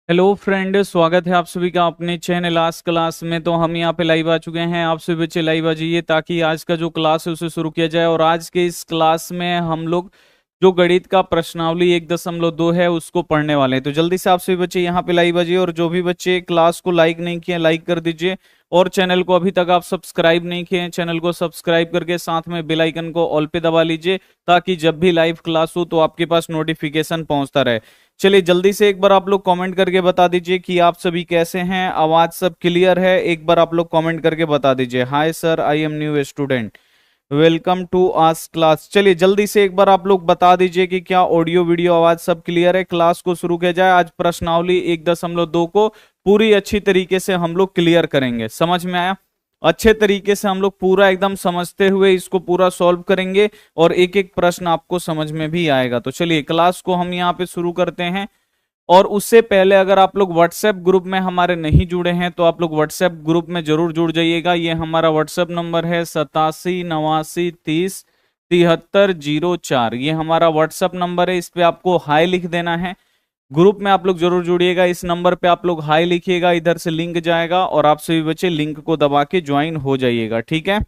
Hello friend, स्वागत है आप सभी का अपने चैनल आज क्लास में। तो हम यहाँ पे लाइव आ चुके हैं। आप सभी बच्चे लाइव आ जाइए ताकि आज का जो क्लास है उसे शुरू किया जाए। और आज के इस क्लास में हम लोग जो गणित का प्रश्नावली 1.2 है उसको पढ़ने वाले हैं। तो जल्दी से आप सभी बच्चे यहाँ पे लाइव आ जाइए। और जो भी बच्चे क्लास को लाइक नहीं किए लाइक कर दीजिए। और चैनल को अभी तक आप सब्सक्राइब नहीं किए हैं, चैनल को सब्सक्राइब करके साथ में बेल आइकन को ऑल पे दबा लीजिए ताकि जब भी लाइव क्लास हो तो आपके पास नोटिफिकेशन पहुंचता रहे। चलिए जल्दी से एक बार आप लोग कमेंट करके बता दीजिए कि आप सभी कैसे हैं, आवाज सब क्लियर है। एक बार आप लोग कमेंट करके बता दीजिए। Hi sir, I am new student, welcome to our class. चलिए जल्दी से एक बार आप लोग बता दीजिए कि क्या ऑडियो वीडियो आवाज सब क्लियर है। क्लास को शुरू किया जाए। आज प्रश्नावली 1.2 को पूरी अच्छी तरीके से हम लोग क्लियर करेंगे। समझ में आया? अच्छे तरीके से हम लोग पूरा एकदम समझते हुए इसको पूरा सॉल्व करेंगे और एक एक प्रश्न आपको समझ में भी आएगा। तो चलिए क्लास को हम यहाँ पे शुरू करते हैं। और उससे पहले अगर आप लोग व्हाट्सएप ग्रुप में हमारे नहीं जुड़े हैं तो आप लोग व्हाट्सएप ग्रुप में जरूर जुड़ जाइएगा। ये हमारा व्हाट्सएप नंबर है 87 89 30 7304। ये हमारा व्हाट्सएप नंबर है। इस पे आपको हाई लिख देना है। ग्रुप में आप लोग जरूर जुड़िएगा। इस नंबर पे आप लोग हाई लिखिएगा, इधर से लिंक जाएगा और आप सभी बच्चे लिंक को दबा के ज्वाइन हो जाइएगा। ठीक है,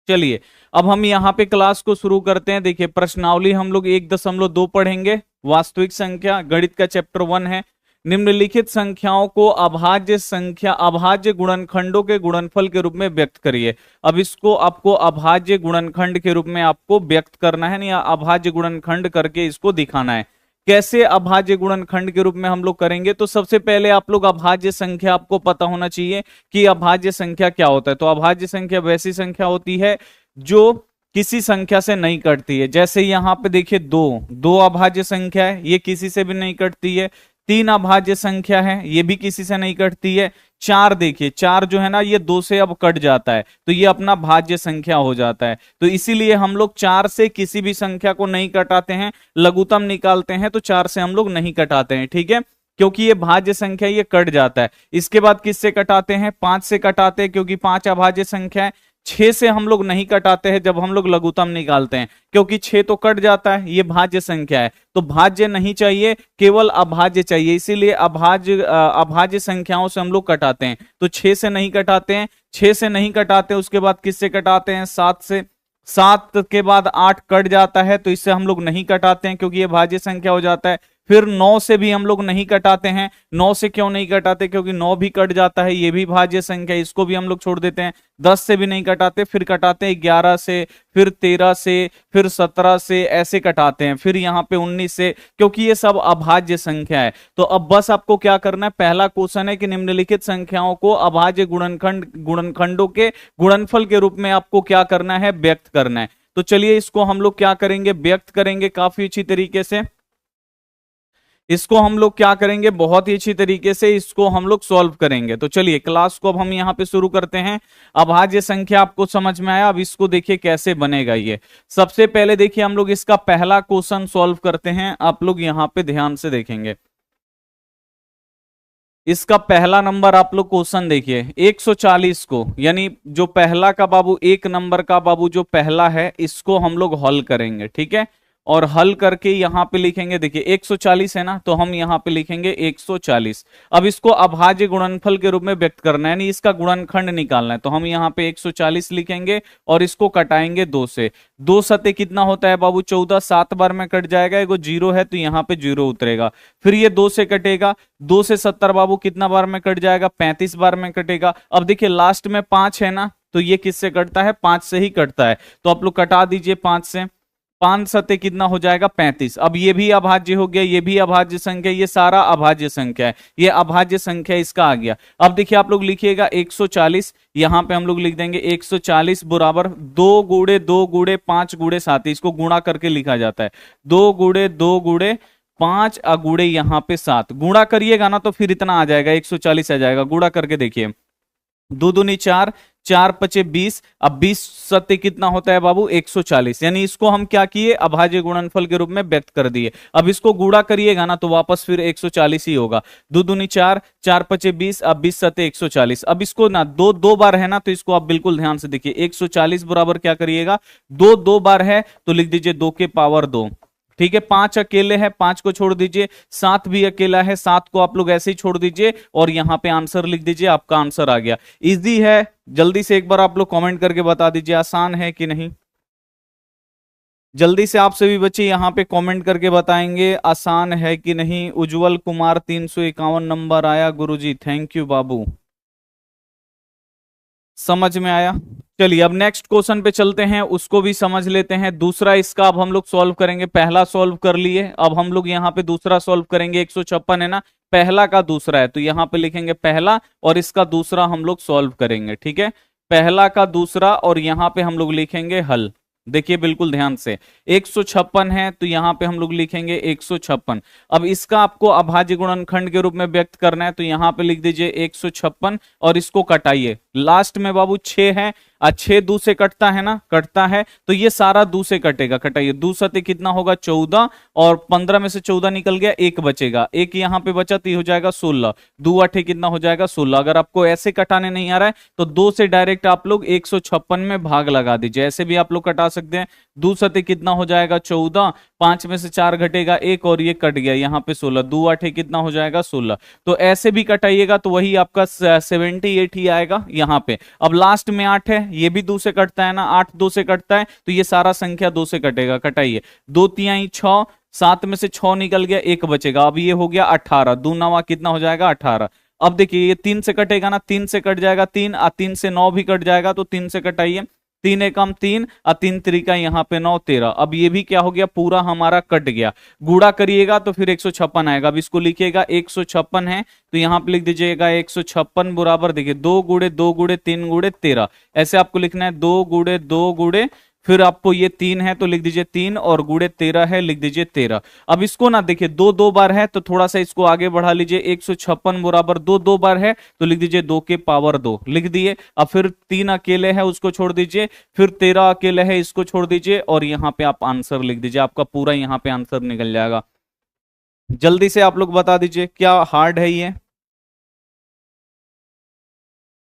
चलिए अब हम यहाँ पे क्लास को शुरू करते हैं। देखिए प्रश्नावली हम लोग 1.2 पढ़ेंगे। वास्तविक संख्या गणित का चैप्टर 1 है। निम्नलिखित संख्याओं को अभाज्य संख्या अभाज्य गुणनखंडों के गुणनफल के रूप में व्यक्त करिए। अब इसको आपको अभाज्य गुणनखंड के रूप में आपको व्यक्त करना है, या अभाज्य गुणनखंड करके इसको दिखाना है। कैसे अभाज्य गुणनखंड के रूप में हम लोग करेंगे? तो सबसे पहले आप लोग अभाज्य संख्या आपको पता होना चाहिए कि अभाज्य संख्या क्या होता है। तो अभाज्य संख्या वैसी संख्या होती है जो किसी संख्या से नहीं कटती है। जैसे यहाँ पे देखिए दो अभाज्य संख्या है, ये किसी से भी नहीं कटती है। 3 अभाज्य संख्या है, ये भी किसी से नहीं कटती है। 4 देखिए, 4 जो है ना ये 2 से अब कट जाता है तो ये अपना भाज्य संख्या हो जाता है। तो इसीलिए हम लोग 4 से किसी भी संख्या को नहीं कटाते हैं। लघुत्तम निकालते हैं तो 4 से हम लोग नहीं कटाते हैं। ठीक है, क्योंकि ये भाज्य संख्या ये कट जाता है। इसके बाद किससे कटाते हैं? 5 से कटाते हैं, क्योंकि 5 अभाज्य संख्या है। 6 से हम लोग नहीं कटाते हैं जब हम लोग लघुत्तम निकालते हैं, क्योंकि 6 तो कट जाता है, ये भाज्य संख्या है। तो भाज्य नहीं चाहिए, केवल अभाज्य चाहिए। इसीलिए अभाज्य संख्याओं से हम लोग कटाते हैं। तो 6 से नहीं कटाते हैं, 6 से नहीं कटाते। उसके बाद किससे कटाते हैं? 7 से। 7 के बाद 8 कट जाता है तो इससे हम लोग नहीं कटाते हैं क्योंकि ये भाज्य संख्या हो जाता है। फिर 9 से भी हम लोग नहीं कटाते हैं। 9 से क्यों नहीं कटाते? क्योंकि 9 भी कट जाता है, ये भी भाज्य संख्या है, इसको भी हम लोग छोड़ देते हैं। 10 से भी नहीं कटाते। फिर कटाते हैं 11 से, फिर 13 से, फिर 17 से, ऐसे कटाते हैं। फिर यहाँ पे 19 से, क्योंकि ये सब अभाज्य संख्या है। तो अब बस आपको क्या करना है? पहला क्वेश्चन है कि निम्नलिखित संख्याओं को अभाज्य गुणनखंडों के गुणनफल के रूप में आपको क्या करना है? व्यक्त करना है। तो चलिए इसको हम लोग क्या करेंगे? व्यक्त करेंगे काफी अच्छी तरीके से। इसको हम लोग क्या करेंगे? बहुत ही अच्छी तरीके से इसको हम लोग सॉल्व करेंगे। तो चलिए क्लास को अब हम यहाँ पे शुरू करते हैं। अभाज्य संख्या आपको समझ में आया? अब इसको देखिए कैसे बनेगा ये। सबसे पहले देखिए हम लोग इसका पहला क्वेश्चन सॉल्व करते हैं। आप लोग यहाँ पे ध्यान से देखेंगे। इसका पहला नंबर आप लोग क्वेश्चन देखिए 140 को, यानी जो पहला का बाबू, एक नंबर का बाबू जो पहला है, इसको हम लोग हल करेंगे। ठीक है, और हल करके यहां पे लिखेंगे। देखिए 140 है ना, तो हम यहां पे लिखेंगे 140। अब इसको अभाज्य गुणनफल के रूप में व्यक्त करना है, यानी इसका गुणनखंड निकालना है। तो हम यहां पे 140 लिखेंगे और इसको कटाएंगे 2 से। 2 सते कितना होता है बाबू? 14। 7 बार में कट जाएगा, एगो 0 है तो यहाँ पे 0 उतरेगा। फिर ये 2 से कटेगा। 2 से 70 बाबू कितना बार में कट जाएगा? 35 बार में कटेगा। अब देखिए लास्ट में 5 है ना, तो ये किससे कटता है? 5 से ही कटता है। तो आप लोग कटा दीजिए 5 से। 5 सते कितना हो जाएगा? 35। अब ये भी अभाज्य हो गया, ये भी अभाज्य संख्या, ये सारा अभाज्य संख्या है। ये अभाज्य संख्या इसका आ गया। अब देखिए आप लोग लिखिएगा 140, यहां पे हम लोग लिख देंगे 140 बराबर 2 गुड़े 2 गुड़े 5 गुड़े 7। इसको गुणा करके लिखा जाता है। 2 गुड़े 2 गुड़े 5 अगुड़े यहाँ पे 7। गुणा करिएगा ना तो फिर इतना आ जाएगा, 140 आ जाएगा। गुणा करके देखिए, 2 दूनी 4, 4 पचे 20। अब 20 सत्य कितना होता है बाबू? 140। यानी इसको हम क्या किए? अभाज्य गुणनफल के रूप में व्यक्त कर दिए। अब इसको गुणा करिएगा ना तो वापस फिर 140 ही होगा। 2 दूनी 4, 4 पचे 20, अब 20 सत्य 140। अब इसको ना दो बार है ना, तो इसको आप बिल्कुल ध्यान से देखिए। 140 बराबर क्या करिएगा? 2 बार है तो लिख दीजिए 2 के पावर 2। ठीक है, 5 अकेले हैं, 5 को छोड़ दीजिए, 7 भी अकेला है, 7 को आप लोग ऐसे ही छोड़ दीजिए और यहां पे आंसर लिख दीजिए, आपका आंसर आ गया। इजी है, जल्दी से एक बार आप लोग कमेंट करके बता दीजिए आसान है कि नहीं। जल्दी से आप सभी बच्चे यहां पे कमेंट करके बताएंगे आसान है कि नहीं। उज्जवल कुमार 351 नंबर आया गुरुजी, थैंक यू बाबू, समझ में आया। चलिए अब नेक्स्ट क्वेश्चन पे चलते हैं, उसको भी समझ लेते हैं। दूसरा इसका अब हम लोग सॉल्व करेंगे, पहला सॉल्व कर लिए, अब हम लोग यहाँ पे दूसरा सॉल्व करेंगे। 156 है ना, पहला का दूसरा है, तो यहाँ पे लिखेंगे पहला और इसका दूसरा हम लोग सॉल्व करेंगे। ठीक है, पहला का दूसरा और यहाँ पे हम लोग लिखेंगे हल। देखिए बिल्कुल ध्यान से, 156 है तो यहाँ पे हम लोग लिखेंगे 156। अब इसका आपको अभाज्य गुणनखंड के रूप में व्यक्त करना है, तो यहाँ पे लिख दीजिए 156 और इसको कटाइए। लास्ट में बाबू 6 है, 6 दो से कटता है ना, कटता है, तो ये सारा दो से कटेगा, कटाइए। दो सते कितना होगा 14 और 15 में से 14 निकल गया, एक बचेगा, एक यहाँ पे बचा तो ये हो जाएगा 16। दो अठे कितना हो जाएगा 16। अगर आपको ऐसे कटाने नहीं आ रहा है तो 2 से डायरेक्ट आप लोग 156 में भाग लगा दीजिए, ऐसे भी आप लोग कटा सकते हैं। दो सते कितना हो जाएगा 14, 5 में से 4 घटेगा एक और ये कट गया यहाँ पे 16, दो अठे कितना हो जाएगा 16। तो ऐसे भी कटाइएगा तो वही आपका 78 ही आएगा यहाँ पे। अब लास्ट में 8 है, ये भी 2 से कटता है ना, 8 2 से कटता है तो ये सारा संख्या 2 से कटेगा, कटाइए। 2 तिहाई 6, 7 में से 6 निकल गया, एक बचेगा, अब ये हो गया 18, दो नवा कितना हो जाएगा 18। अब देखिए ये 3 से कटेगा ना, 3 से कट जाएगा 3, और 3 से 9 भी कट जाएगा, तो 3 से कटाइए, 3 एकम 3 और 3 त्रिका यहाँ पे 9 13। अब ये भी क्या हो गया, पूरा हमारा कट गया। गुणा करिएगा तो फिर 156 आएगा। अब इसको लिखिएगा 156 है तो यहाँ पे लिख दीजिएगा 156 बराबर, देखिए 2 गुड़े 2 गुड़े 3 गुड़े 13, ऐसे आपको लिखना है 2 गुड़े 2 गुड़े, फिर आपको ये 3 है तो लिख दीजिए 3 और गुड़े 13 है, लिख दीजिए 13। अब इसको ना देखिए 2 2 बार है तो थोड़ा सा इसको आगे बढ़ा लीजिए, 156 बराबर 2 2 बार है तो लिख दीजिए 2 के पावर 2, लिख दिए। अब फिर 3 अकेले है उसको छोड़ दीजिए, फिर 13 अकेले है इसको छोड़ दीजिए और यहाँ पे आप आंसर लिख दीजिए, आपका पूरा यहाँ पे आंसर निकल जाएगा। जल्दी से आप लोग बता दीजिए, क्या हार्ड है ये,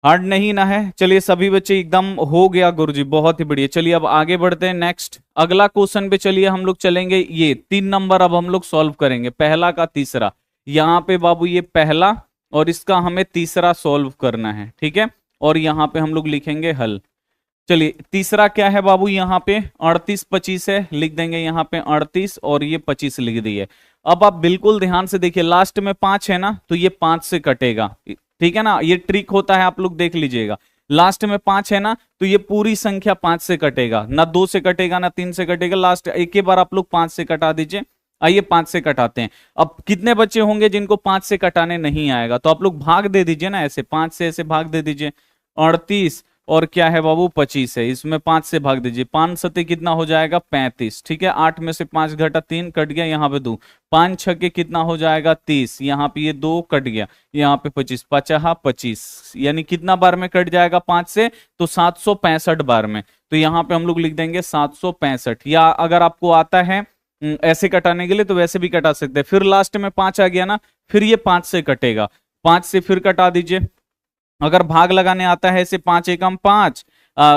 हार्ड नहीं ना है। चलिए सभी बच्चे एकदम हो गया गुरुजी, बहुत ही बढ़िया। चलिए अब आगे बढ़ते हैं नेक्स्ट अगला क्वेश्चन पे। चलिए हम लोग चलेंगे, ये 3 नंबर अब हम लोग सॉल्व करेंगे, पहला का तीसरा। यहाँ पे बाबू ये पहला और इसका हमें तीसरा सॉल्व करना है, ठीक है, और यहाँ पे हम लोग लिखेंगे हल। चलिए तीसरा क्या है बाबू, यहाँ पे 38 25 है, लिख देंगे यहाँ पे 38 और ये 25 लिख दिए। अब आप बिल्कुल ध्यान से देखिए, लास्ट में 5 है ना तो ये 5 से कटेगा, ठीक है ना, ये ट्रिक होता है, आप लोग देख लीजिएगा। लास्ट में 5 है ना तो ये पूरी संख्या 5 से कटेगा, ना 2 से कटेगा ना 3 से कटेगा, लास्ट एक ही बार आप लोग 5 से कटा दीजिए। आइए 5 से कटाते हैं। अब कितने बच्चे होंगे जिनको 5 से कटाने नहीं आएगा, तो आप लोग भाग दे दीजिए ना, ऐसे 5 से ऐसे भाग दे दीजिए। 38 और क्या है बाबू 25 है, इसमें 5 से भाग दीजिए, 5 सते कितना हो जाएगा 35, ठीक है। 8 में से 5 घटा 3 कट गया, यहाँ पे 2, 5 छके कितना हो जाएगा 30, यहाँ पे ये 2 कट गया, यहाँ पे 25, 50 25, यानी कितना बार में कट जाएगा 5 से, तो 765 बार में। तो यहाँ पे हम लोग लिख देंगे 765, या अगर आपको आता है ऐसे कटाने के लिए तो वैसे भी कटा सकते हैं। फिर लास्ट में 5 आ गया ना, फिर ये 5 से कटेगा, 5 से फिर कटा दीजिए। अगर भाग लगाने आता है ऐसे 5 एकम 5,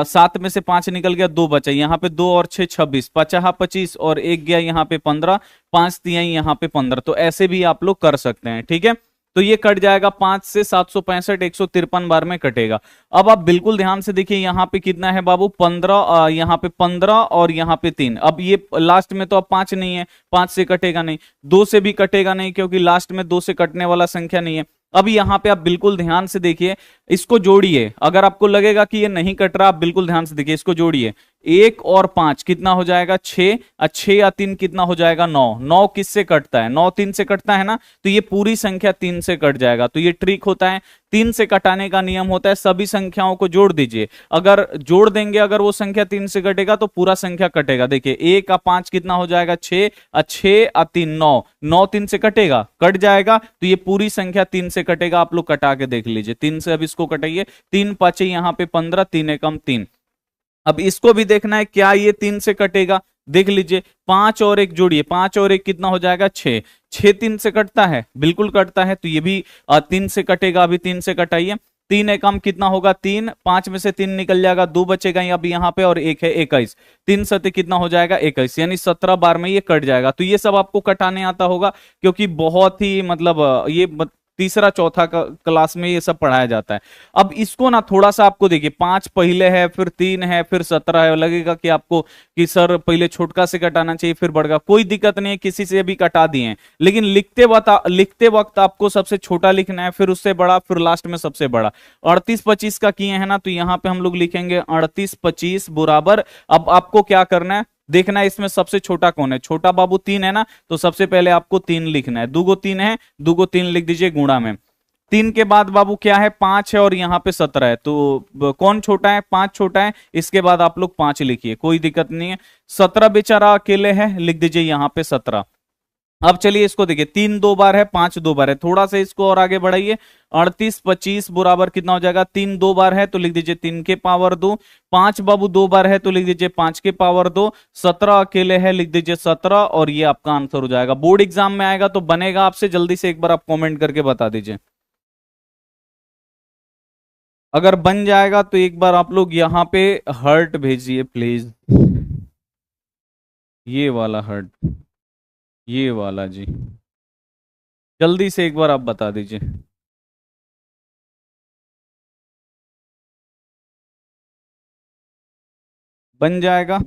7 में से 5 निकल गया, 2 बचा, यहाँ पे 2 और 6 26, 50 25 और एक गया यहाँ पे 15, 5 तिहाई यहाँ पे 15। तो ऐसे भी आप लोग कर सकते हैं, ठीक है। तो ये कट जाएगा 5 से 765 153 बार में कटेगा। अब आप बिल्कुल ध्यान से देखिए, यहाँ पे कितना है बाबू 15, यहाँ पे 15 और यहाँ पे 3। अब ये लास्ट में तो अब 5 नहीं है, 5 से कटेगा नहीं, 2 से भी कटेगा नहीं क्योंकि लास्ट में 2 से कटने वाला संख्या नहीं है। अब यहाँ पे आप बिल्कुल ध्यान से देखिए, इसको जोड़िए, अगर आपको लगेगा कि ये नहीं कट रहा, आप बिल्कुल ध्यान से देखिए, इसको जोड़िए, 1 और 5 कितना हो जाएगा 6, 6 या 3 कितना हो जाएगा 9, 9 किससे कटता है 9 3 से कटता है ना, तो ये पूरी संख्या 3 से कट जाएगा। तो ये ट्रिक होता है, 3 से कटाने का नियम होता है, सभी संख्याओं को जोड़ दीजिए, अगर जोड़ देंगे अगर वो संख्या 3 से कटेगा तो पूरा संख्या कटेगा। देखिए 1 और 5 कितना हो जाएगा 6, 6 और 3 9, 9 3 से कटेगा, कट जाएगा, तो ये पूरी संख्या 3 से कटेगा। आप लोग कटा के देख लीजिए, 3 से अब इसको कटाइए, 3 5 यहाँ पे 15, 3 एकम 3। अब इसको भी देखना है क्या ये 3 से कटेगा, देख लीजिए, 5 और 1 जोड़िए, 5 और 1 कितना हो जाएगा 6, 6 3 से कटता है, बिल्कुल कटता है, तो ये भी 3 से कटेगा। अभी 3 से कटाइए, तीन एकम कितना होगा 3, 5 में से 3 निकल जाएगा, 2 बचेगा अब यहाँ पे और एक है 21, 3 सते कितना हो जाएगा 21, यानी 17 बार में ये कट जाएगा। तो ये सब आपको कटाने आता होगा, क्योंकि बहुत ही मतलब तीसरा चौथा क्लास में ये सब पढ़ाया जाता है। अब इसको ना थोड़ा सा आपको देखिए, 5 पहले है, फिर 3 है, फिर 17 है, लगेगा कि आपको कि सर पहले छोटका से कटाना चाहिए फिर बड़का, कोई दिक्कत नहीं है, किसी से भी कटा दिए हैं, लेकिन लिखते वक्त आपको सबसे छोटा लिखना है, फिर उससे बड़ा, फिर लास्ट में सबसे बड़ा। 38-25 का किए हैं ना, तो यहाँ पे हम लोग लिखेंगे 38-25 बराबर। अब आपको क्या करना है, देखना है इसमें सबसे छोटा कौन है, छोटा बाबू 3 है ना, तो सबसे पहले आपको 3 लिखना है, दूगो 3 है, दूगो 3 लिख दीजिए गुणा में। 3 के बाद बाबू क्या है 5 है, और यहाँ पे 17 है, तो कौन छोटा है, 5 छोटा है, इसके बाद आप लोग 5 लिखिए, कोई दिक्कत नहीं है। 17 बेचारा अकेले है, लिख दीजिए यहाँ पे 17। अब चलिए इसको देखिए, 3 2 बार है, 5 2 बार है, थोड़ा सा इसको और आगे बढ़ाइए। 38-25 बराबर कितना हो जाएगा, 3 2 बार है तो लिख दीजिए 3 के पावर 2, 5 बाबू 2 बार है तो लिख दीजिए 5 के पावर 2, 17 अकेले है लिख दीजिए 17, और ये आपका आंसर हो जाएगा। बोर्ड एग्जाम में आएगा तो बनेगा आपसे, जल्दी से एक बार आप कॉमेंट करके बता दीजिए। अगर बन जाएगा तो एक बार आप लोग यहाँ पे हर्ट भेजिए प्लीज, ये वाला हर्ट, ये वाला जी, जल्दी से एक बार आप बता दीजिए। बन जाएगा,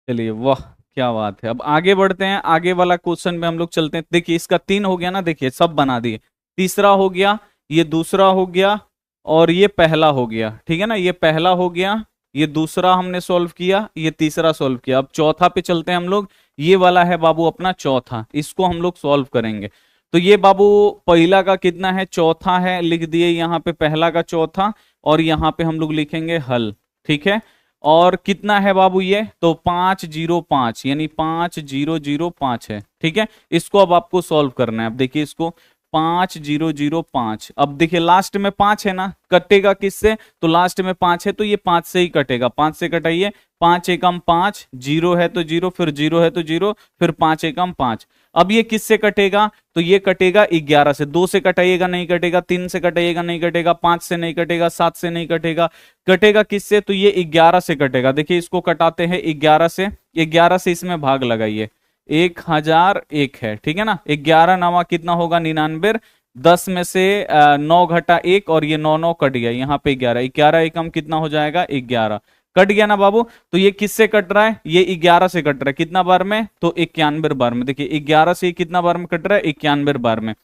चलिए वाह क्या बात है। अब आगे बढ़ते हैं, आगे वाला क्वेश्चन में हम लोग चलते हैं। देखिए इसका 3 हो गया ना, देखिए सब बना दिए, तीसरा हो गया, ये दूसरा हो गया, और ये पहला हो गया, ठीक है ना, ये पहला हो गया, ये दूसरा हमने सॉल्व किया, ये तीसरा सॉल्व किया। अब चौथा पे चलते हैं हम लोग, ये वाला है बाबू अपना चौथा, इसको हम लोग सॉल्व करेंगे। तो ये बाबू पहला का कितना है, चौथा है, लिख दिए यहाँ पे पहला का चौथा, और यहाँ पे हम लोग लिखेंगे हल, ठीक है। और कितना है बाबू ये, तो 505, यानी 5005 है, ठीक है। इसको अब आपको सॉल्व करना है। अब देखिए इसको 5005, अब देखिए लास्ट में 5 है ना, कटेगा किससे, तो लास्ट में 5 है तो ये 5 से ही कटेगा, 5 से कटाइए, 5 एकम 5, 0 है तो 0, फिर 0 है तो 0, फिर 5 एकम 5। अब ये किससे कटेगा, तो ये कटेगा 11 से, 2 से कटाइएगा नहीं कटेगा, 3 से कटाइएगा नहीं कटेगा, 5 से नहीं कटेगा, 7 से नहीं कटेगा, कटेगा किससे, तो ये 11 से कटेगा। देखिए इसको कटाते हैं 11 से, 11 से इसमें भाग लगाइए, 1001 है, ठीक है ना, 11 नवा कितना होगा 99, 10 में से 9 घटा 1, और ये 9 9 कट गया, यहाँ पे 11, 11 एकम कितना हो जाएगा 11, कट गया ना बाबू। तो ये किससे कट रहा है, ये 11 से कट रहा है, कितना बार में, तो 91 बार में। देखिए 11 से कितना बार में कट रहा है, 91 बार में।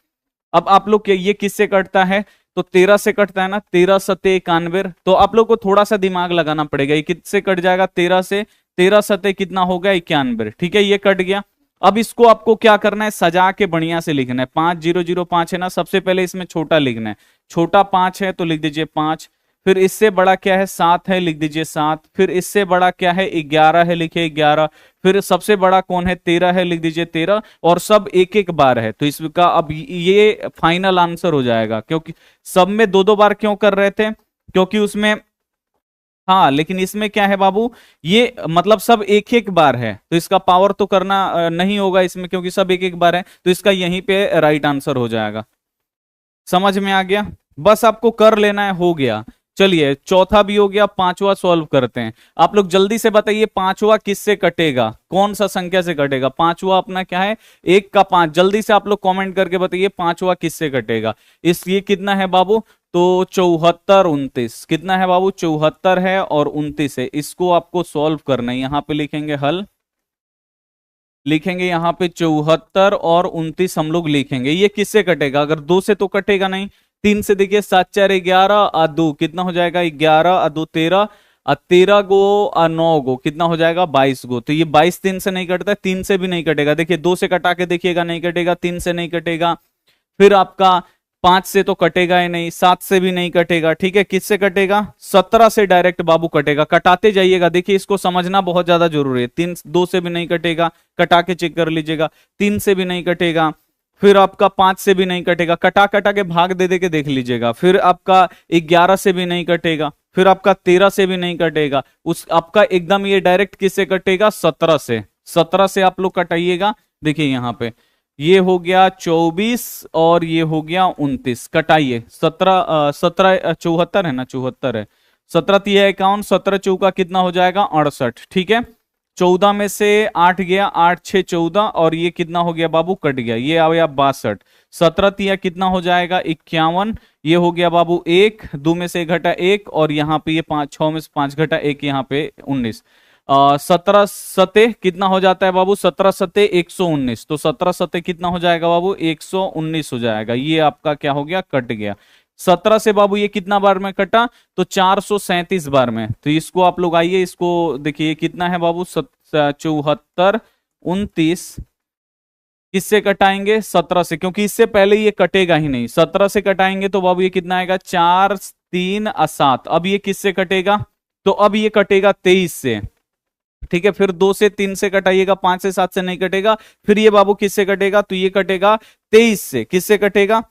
अब आप लोग ये किससे कटता है, तो 13 से कटता है ना, 13 सते 91, तो आप लोग को थोड़ा सा दिमाग लगाना पड़ेगा, ये किससे कट जाएगा 13 से, 13 सते कितना हो गया 91, ठीक है, ये कट गया। अब इसको आपको क्या करना है, सजा के बढ़िया से लिखना है, 5005 है ना, सबसे पहले इसमें छोटा लिखना है, छोटा 5 है तो लिख दीजिए 5, फिर इससे बड़ा क्या है 7 है, लिख दीजिए 7, फिर इससे बड़ा क्या है 11 है, लिखिए 11, फिर सबसे बड़ा कौन है 13 है, लिख दीजिए 13, और सब एक एक बार है, तो इसका अब ये फाइनल आंसर हो जाएगा, क्योंकि सब में दो दो बार क्यों कर रहे थे, क्योंकि उसमें, हाँ लेकिन इसमें क्या है बाबू, ये मतलब सब एक एक बार है, तो इसका पावर तो करना नहीं होगा इसमें, क्योंकि सब एक एक बार है, तो इसका यहीं पे राइट आंसर हो जाएगा। समझ में आ गया, बस आपको कर लेना है, हो गया। चलिए चौथा भी हो गया, पांचवा सॉल्व करते हैं। आप लोग जल्दी से बताइए पांचवा किससे कटेगा, कौन सा संख्या से कटेगा, पांचवा अपना क्या है 1 का 5, जल्दी से आप लोग कमेंट करके बताइए पांचवा किससे कटेगा। इस ये कितना है बाबू, तो 74 29, कितना है बाबू 74 है और 29 है, इसको आपको सॉल्व करना है। यहां पे लिखेंगे हल, लिखेंगे यहाँ पे 74 और 29 हम लोग लिखेंगे। ये किससे कटेगा, अगर 2 से तो कटेगा नहीं, 3 से देखिए 7 4 11 और 2 कितना हो जाएगा 11 और 2 13 और 13 गो और 9 गो कितना हो जाएगा 22 गो। तो ये 22 3 से नहीं कटता, 3 से भी नहीं कटेगा। देखिए 2 से कटा के देखिएगा नहीं कटेगा, 3 से नहीं कटेगा, फिर आपका 5 से तो कटेगा ही नहीं, 7 से भी नहीं कटेगा। ठीक है, किससे कटेगा 17 से डायरेक्ट बाबू कटेगा। कटाते जाइएगा, देखिए इसको समझना बहुत ज्यादा जरूरी है। 3 2 से भी नहीं कटेगा, कटा के चेक कर लीजिएगा। 3 से भी नहीं कटेगा, फिर आपका 5 से भी नहीं कटेगा, कटा कटा के भाग दे दे के देख लीजिएगा। फिर आपका 11 से भी नहीं कटेगा, फिर आपका 13 से भी नहीं कटेगा, उस आपका एकदम ये डायरेक्ट किससे कटेगा 17 से। 17 से आप लोग कटाइएगा, देखिए यहाँ पे ये हो गया 24 और ये हो गया 29, कटाइए। 74 है ना, 74 है। 17 तिया 51, 17 चौका कितना हो जाएगा 68, ठीक है। 14 में से 8 गया, 8 6 14, और ये कितना हो गया बाबू, कट गया, ये आ गया 62। 17 तिया कितना हो जाएगा 51, ये हो गया बाबू 1, 2 में से 1 घटा 1, और यहाँ पे ये 5, 6 में से 5 घटा 1, यहाँ पे 19। 17 सते कितना हो जाता है बाबू, 17 सते 119, तो 17 सते कितना हो जाएगा बाबू 119 हो जाएगा। ये आपका क्या हो गया, कट गया। 17 से बाबू ये कितना बार में कटा, तो 437 बार में। तो इसको आप लोग आइए, इसको देखिए कितना है बाबू, 74 29 किससे कटाएंगे, 17 से, क्योंकि इससे पहले ये कटेगा ही नहीं। 17 से कटाएंगे तो बाबू ये कितना आएगा, 4 3 7। अब ये किससे कटेगा, तो अब ये कटेगा 23 से, ठीक है। फिर 2 से 3 से कटाइएगा, 5 से 7 से नहीं कटेगा। फिर ये बाबू किससे कटेगा, तो ये कटेगा 23 से। किससे कटेगा,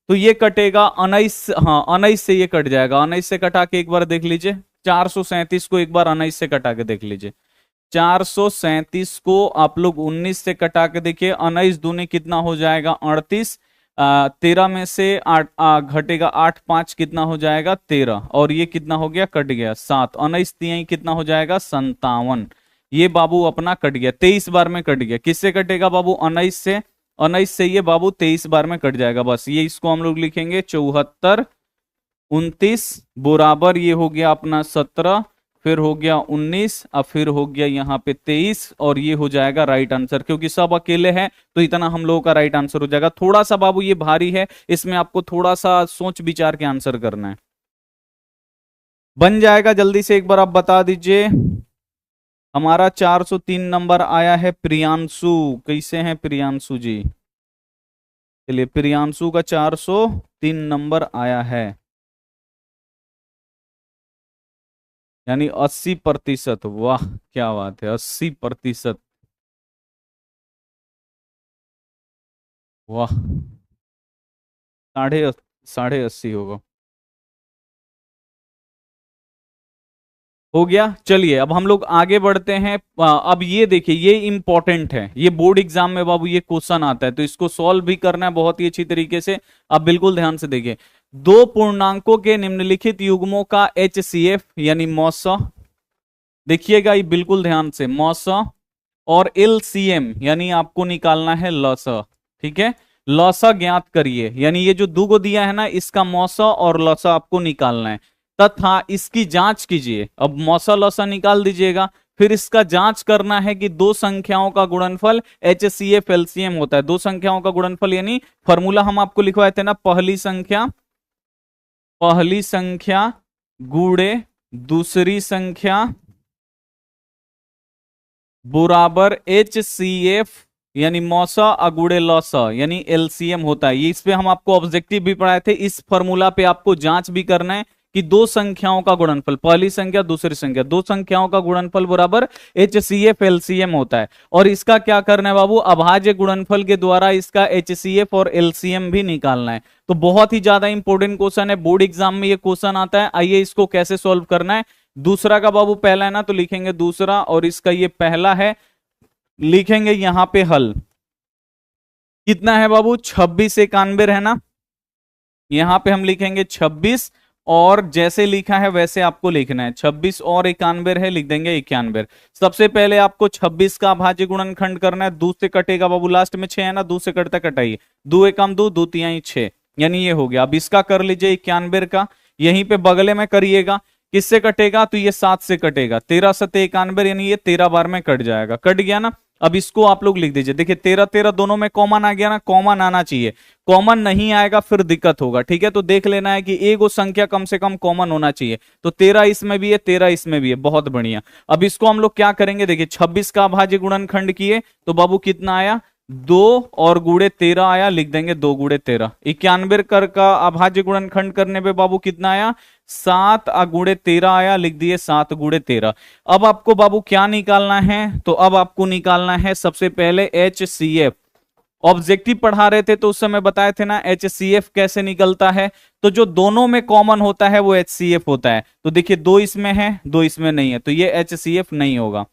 तो ये कटेगा 19, हाँ 19 से ये कट जाएगा। 19 से कटा के एक बार देख लीजिए, 437 को एक बार 19 से कटा के देख लीजिए। 437 को आप लोग 19 से कटा के देखिए, 19 दूनी कितना हो जाएगा 38, 13 में से 8 घटेगा 8 5 कितना हो जाएगा 13, और ये कितना हो गया, कट गया 7। 19 तिहाई कितना हो जाएगा 57, ये बाबू अपना कट गया, 23 बार में कट गया। किससे कटेगा बाबू, 19 से। 19 से ये बाबू 23 बार में कट जाएगा, बस ये इसको हम लोग लिखेंगे 74 29 बराबर, ये हो गया अपना 17, फिर हो गया 19, अब फिर हो गया यहाँ पे 23, और ये हो जाएगा राइट आंसर। क्योंकि सब अकेले हैं तो इतना हम लोगों का राइट आंसर हो जाएगा। थोड़ा सा बाबू ये भारी है, इसमें आपको थोड़ा सा सोच विचार के आंसर करना है। बन जाएगा, जल्दी से एक बार आप बता दीजिए। हमारा 403 नंबर आया है प्रियांशु। कैसे हैं प्रियांशु जी, चलिए प्रियांशु का 403 नंबर आया है, यानी 80%। वाह क्या बात है, 80%, वाह। साढ़े साढ़े 80 होगा, हो गया। चलिए अब हम लोग आगे बढ़ते हैं। अब ये देखिए, ये इंपॉर्टेंट है, ये बोर्ड एग्जाम में बाबू ये क्वेश्चन आता है, तो इसको सॉल्व भी करना है बहुत ही अच्छी तरीके से। अब बिल्कुल ध्यान से देखिए, दो पूर्णांकों के निम्नलिखित युग्मों का HCF यानी मौसा, देखिएगा ये बिल्कुल ध्यान से, मौसा और LCM यानी आपको निकालना है लसा, ठीक है। लसा ज्ञात करिए, यानी ये जो दो दिया है ना, इसका मौसा और लसा आपको निकालना है, तथा इसकी जांच कीजिए। अब मौसा लसा निकाल दीजिएगा, फिर इसका जांच करना है कि दो संख्याओं का गुणनफल HCF LCM होता है। दो संख्याओं का गुणनफल यानी फॉर्मूला हम आपको लिखवाए थे ना, पहली संख्या गुणे दूसरी संख्या बराबर HCF यानी मौसा अगुड़े लौसा यानी LCM होता है। ये इस पे हम आपको ऑब्जेक्टिव भी पढ़ाए थे। इस फॉर्मूला पे आपको जांच भी करना है कि दो संख्याओं का गुणनफल, पहली संख्या दूसरी संख्या, दो संख्याओं का गुणनफल बराबर HCF LCM होता है। और इसका क्या करना है बाबू, अभाज्य गुणनफल के द्वारा इसका HCF और LCM भी निकालना है। तो बहुत ही ज्यादा इंपॉर्टेंट क्वेश्चन है, बोर्ड एग्जाम में ये क्वेश्चन आता है। आइए इसको कैसे सॉल्व करना है। दूसरा का बाबू पहला है ना, तो लिखेंगे दूसरा, और इसका ये पहला है, लिखेंगे यहां पे हल। कितना है बाबू, 26 91 है ना, यहां पे हम लिखेंगे 26, और जैसे लिखा है वैसे आपको लिखना है। 26 और 91 है, लिख देंगे 91। सबसे पहले आपको 26 का अभाज्य गुणनखंड करना है। 2 से कटेगा बाबू, लास्ट में 6 है ना, 2 से कटता कटाइए, 2 एकम 2, 2 तिहाई 6, यानी ये हो गया। अब इसका कर लीजिए 91 का, यहीं पे बगले में करिएगा। किससे कटेगा, तो ये 7 से कटेगा, 13 सते 91 यानी ये 13 बार में कट जाएगा। कट गया ना। अब इसको आप लोग लिख दीजिए। देखिए 13 13 दोनों में कॉमन आ गया ना, कॉमन आना चाहिए, कॉमन नहीं आएगा फिर दिक्कत होगा, ठीक है। तो देख लेना है कि एक संख्या कम से कम कॉमन होना चाहिए। तो 13 इसमें भी है, 13 इसमें भी है, बहुत बढ़िया। अब इसको हम लोग क्या करेंगे, देखिए 26 का अभाज्य गुणनखंड किए तो बाबू कितना आया, 2 और गुड़े 13 आया, लिख देंगे 2 गुड़े 13। 91 कर का अभाज्य गुणनखंड करने पे बाबू कितना आया, 7 गुड़े 13 आया, लिख दिए 7 गुड़े 13। अब आपको बाबू क्या निकालना है, तो अब आपको निकालना है सबसे पहले HCF। ऑब्जेक्टिव पढ़ा रहे थे तो उस समय बताए थे ना HCF कैसे निकलता है। तो जो दोनों में कॉमन होता है वो HCF होता है। तो देखिए 2 इसमें है, 2 इसमें नहीं है, तो ये HCF नहीं होगा,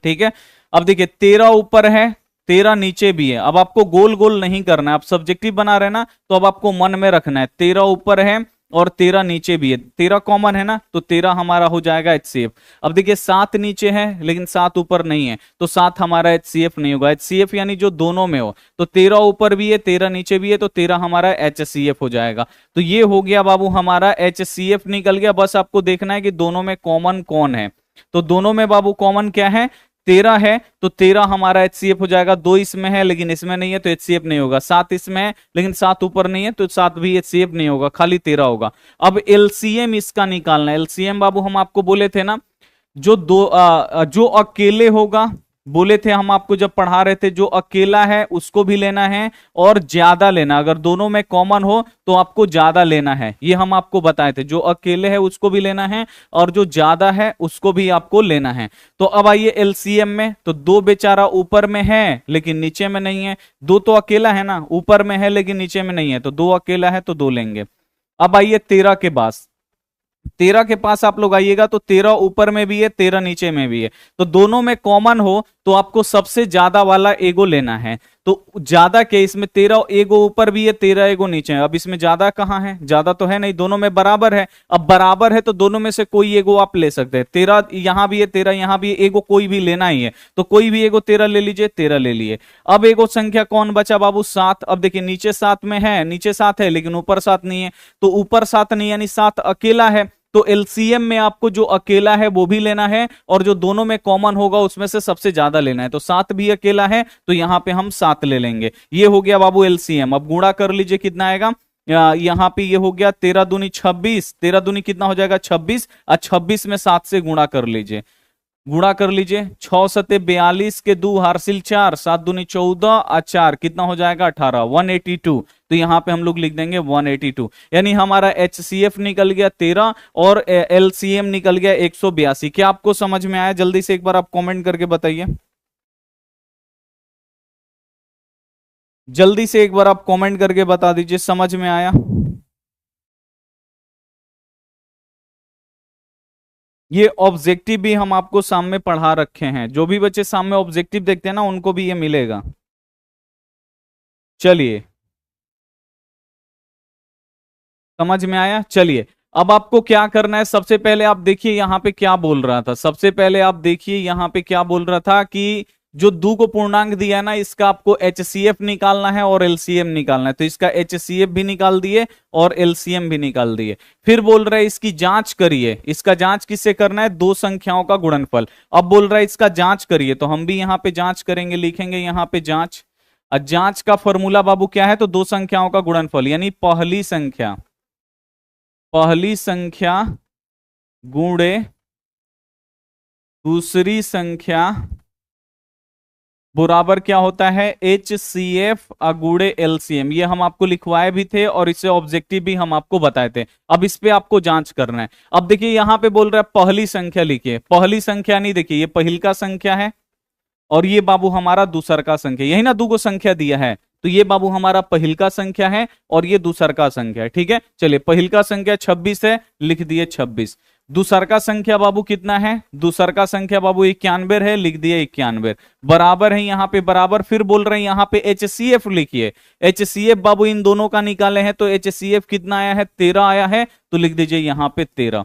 ठीक है। अब देखिए 13 ऊपर है, 13 नीचे भी है। अब आपको गोल गोल नहीं करना है, आप सब्जेक्टिव बना रहे हैं ना, तो अब आपको मन में रखना है 13 ऊपर है और 13 नीचे भी है, 13 कॉमन है ना, तो 13 हमारा हो जाएगा HCF। अब देखिए 7 नीचे है लेकिन 7 ऊपर नहीं है, तो 7 हमारा HCF नहीं होगा। HCF यानी जो दोनों में हो, तो 13 ऊपर भी है 13 नीचे भी है, तो 13 हमारा HCF हो जाएगा। तो ये हो गया बाबू हमारा HCF निकल गया। बस आपको देखना है कि दोनों में कॉमन कौन है। तो दोनों में बाबू कॉमन क्या है, 13 है, तो 13 हमारा HCF हो जाएगा। 2 इसमें है लेकिन इसमें नहीं है तो HCF नहीं होगा। 7 इसमें है लेकिन 7 ऊपर नहीं है तो 7 भी HCF नहीं होगा, खाली 13 होगा। अब LCM इसका निकालना है। LCM बाबू हम आपको बोले थे ना, जो जो अकेले होगा, बोले थे हम आपको जब पढ़ा रहे थे, जो अकेला है उसको भी लेना है और ज्यादा लेना। अगर दोनों में कॉमन हो तो आपको ज्यादा लेना है, ये हम आपको बताए थे। जो अकेले है उसको भी लेना है और जो ज्यादा है उसको भी आपको लेना है। तो अब आइए LCM में, तो 2 बेचारा ऊपर में है लेकिन नीचे में नहीं है, 2 तो अकेला है ना, ऊपर में है लेकिन नीचे में नहीं है, तो 2 अकेला है तो 2 लेंगे। अब आइए 13 के पास, 13 के पास आप लोग आइएगा, तो 13 ऊपर में भी है 13 नीचे में भी है, तो दोनों में कॉमन हो तो आपको सबसे ज्यादा वाला एगो लेना है। तो ज्यादा के इसमें 13 एगो ऊपर भी है 13 एगो नीचे है। अब इसमें ज्यादा कहां है, ज्यादा तो है नहीं, दोनों में बराबर है। अब बराबर है तो दोनों में से कोई एगो आप ले सकते हैं। 13 यहां भी है 13 यहां भी है, एगो कोई भी लेना ही है, तो कोई भी एगो 13 ले लीजिए, 13 ले लिए। अब एगो संख्या कौन बचा बाबू, 7। अब देखिए नीचे 7 में है, नीचे 7 है लेकिन ऊपर 7 नहीं है, तो ऊपर 7 नहीं यानी 7 अकेला है। तो LCM में आपको जो अकेला है वो भी लेना है और जो दोनों में कॉमन होगा उसमें से सबसे ज्यादा लेना है। तो 7 भी अकेला है तो यहां पे हम 7 ले लेंगे। ये हो गया बाबू LCM। अब गुणा कर लीजिए कितना आएगा, यहां पे ये हो गया 13 दूनी 26, 13 दूनी कितना हो जाएगा 26, और 26 में 7 से गुणा कर लीजिए, गुणा कर लीजिए। 6 सते 42 के 2 हासिल 4, 7 दूनी 14 और 4 कितना हो जाएगा 18, 182। तो यहां पे हम लोग लिख देंगे 182, यानी हमारा HCF निकल गया 13 और LCM निकल गया 182। क्या आपको समझ में आया, जल्दी से एक बार आप कमेंट करके बताइए, जल्दी से एक बार आप कमेंट करके बता दीजिए समझ में आया। ये ऑब्जेक्टिव भी हम आपको सामने पढ़ा रखे हैं, जो भी बच्चे सामने ऑब्जेक्टिव देखते हैं ना उनको भी ये मिलेगा। चलिए समझ में आया। चलिए अब आपको क्या करना है, सबसे पहले आप देखिए यहां पे क्या बोल रहा था, सबसे पहले आप देखिए यहां पे क्या बोल रहा था कि जो 2 को पूर्णांक दिया है ना, इसका आपको HCF निकालना है और LCM निकालना है। तो इसका HCF भी निकाल दिए और LCM भी निकाल दिए। फिर बोल रहा है इसकी जांच करिए। इसका जांच किससे करना है, 2 संख्याओं का गुणनफल। अब बोल रहा है इसका जांच करिए, तो हम भी यहां पे जांच करेंगे, लिखेंगे यहां पे जांच। जांच का फॉर्मूला बाबू क्या है, तो 2 संख्याओं का गुणनफल, यानी पहली संख्या गुणे दूसरी संख्या बराबर क्या होता है, HCF गुणे LCM। ये हम आपको लिखवाए भी थे और इससे ऑब्जेक्टिव भी हम आपको बताए थे। अब इस पे आपको जांच करना है। अब देखिए यहां पे बोल रहा है पहली संख्या लिखिए, पहली संख्या नहीं, देखिए ये पहिल का संख्या है और ये बाबू हमारा दूसर का संख्या, यही ना 2 को संख्या दिया है, तो ये बाबू हमारा पहिल का संख्या है और ये दूसर का संख्या है। ठीक है, चलिए पहिल का संख्या 26 है, लिख दिए 26। दूसर का संख्या बाबू कितना है, दूसर का संख्या बाबू 91 है, लिख दिए 91। बराबर है यहां पे बराबर। फिर बोल रहे हैं यहां पे HCF लिखिए। HCF बाबू इन दोनों का निकाले हैं, तो HCF कितना आया है, 13 आया है, तो लिख दीजिए यहां पे 13।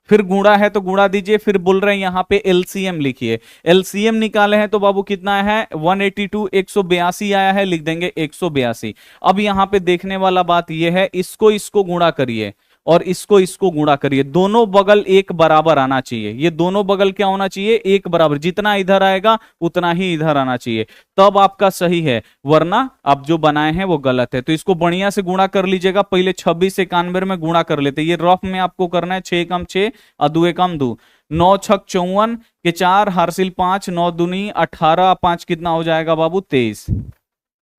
फिर गुणा है तो गुणा दीजिए। फिर बोल रहे हैं यहां पे LCM लिखिए। LCM निकाले हैं तो बाबू कितना है 182, 182 आया है, लिख देंगे 182। अब यहां पे देखने वाला बात यह है, इसको गुणा करिए और इसको गुणा करिए, दोनों बगल एक बराबर आना चाहिए। ये दोनों बगल क्या होना चाहिए, एक बराबर, जितना इधर आएगा उतना ही इधर आना चाहिए, तब आपका सही है, वरना आप जो बनाए हैं वो गलत है। तो इसको बढ़िया से गुणा कर लीजिएगा। पहले 26 से 91 में गुणा कर लेते, ये रफ में आपको करना है। 6 कम 6 और 2 एकम 2, 9 छक 54 के 4 हासिल 5, 9 दूनी 18, 5 कितना हो जाएगा बाबू 23,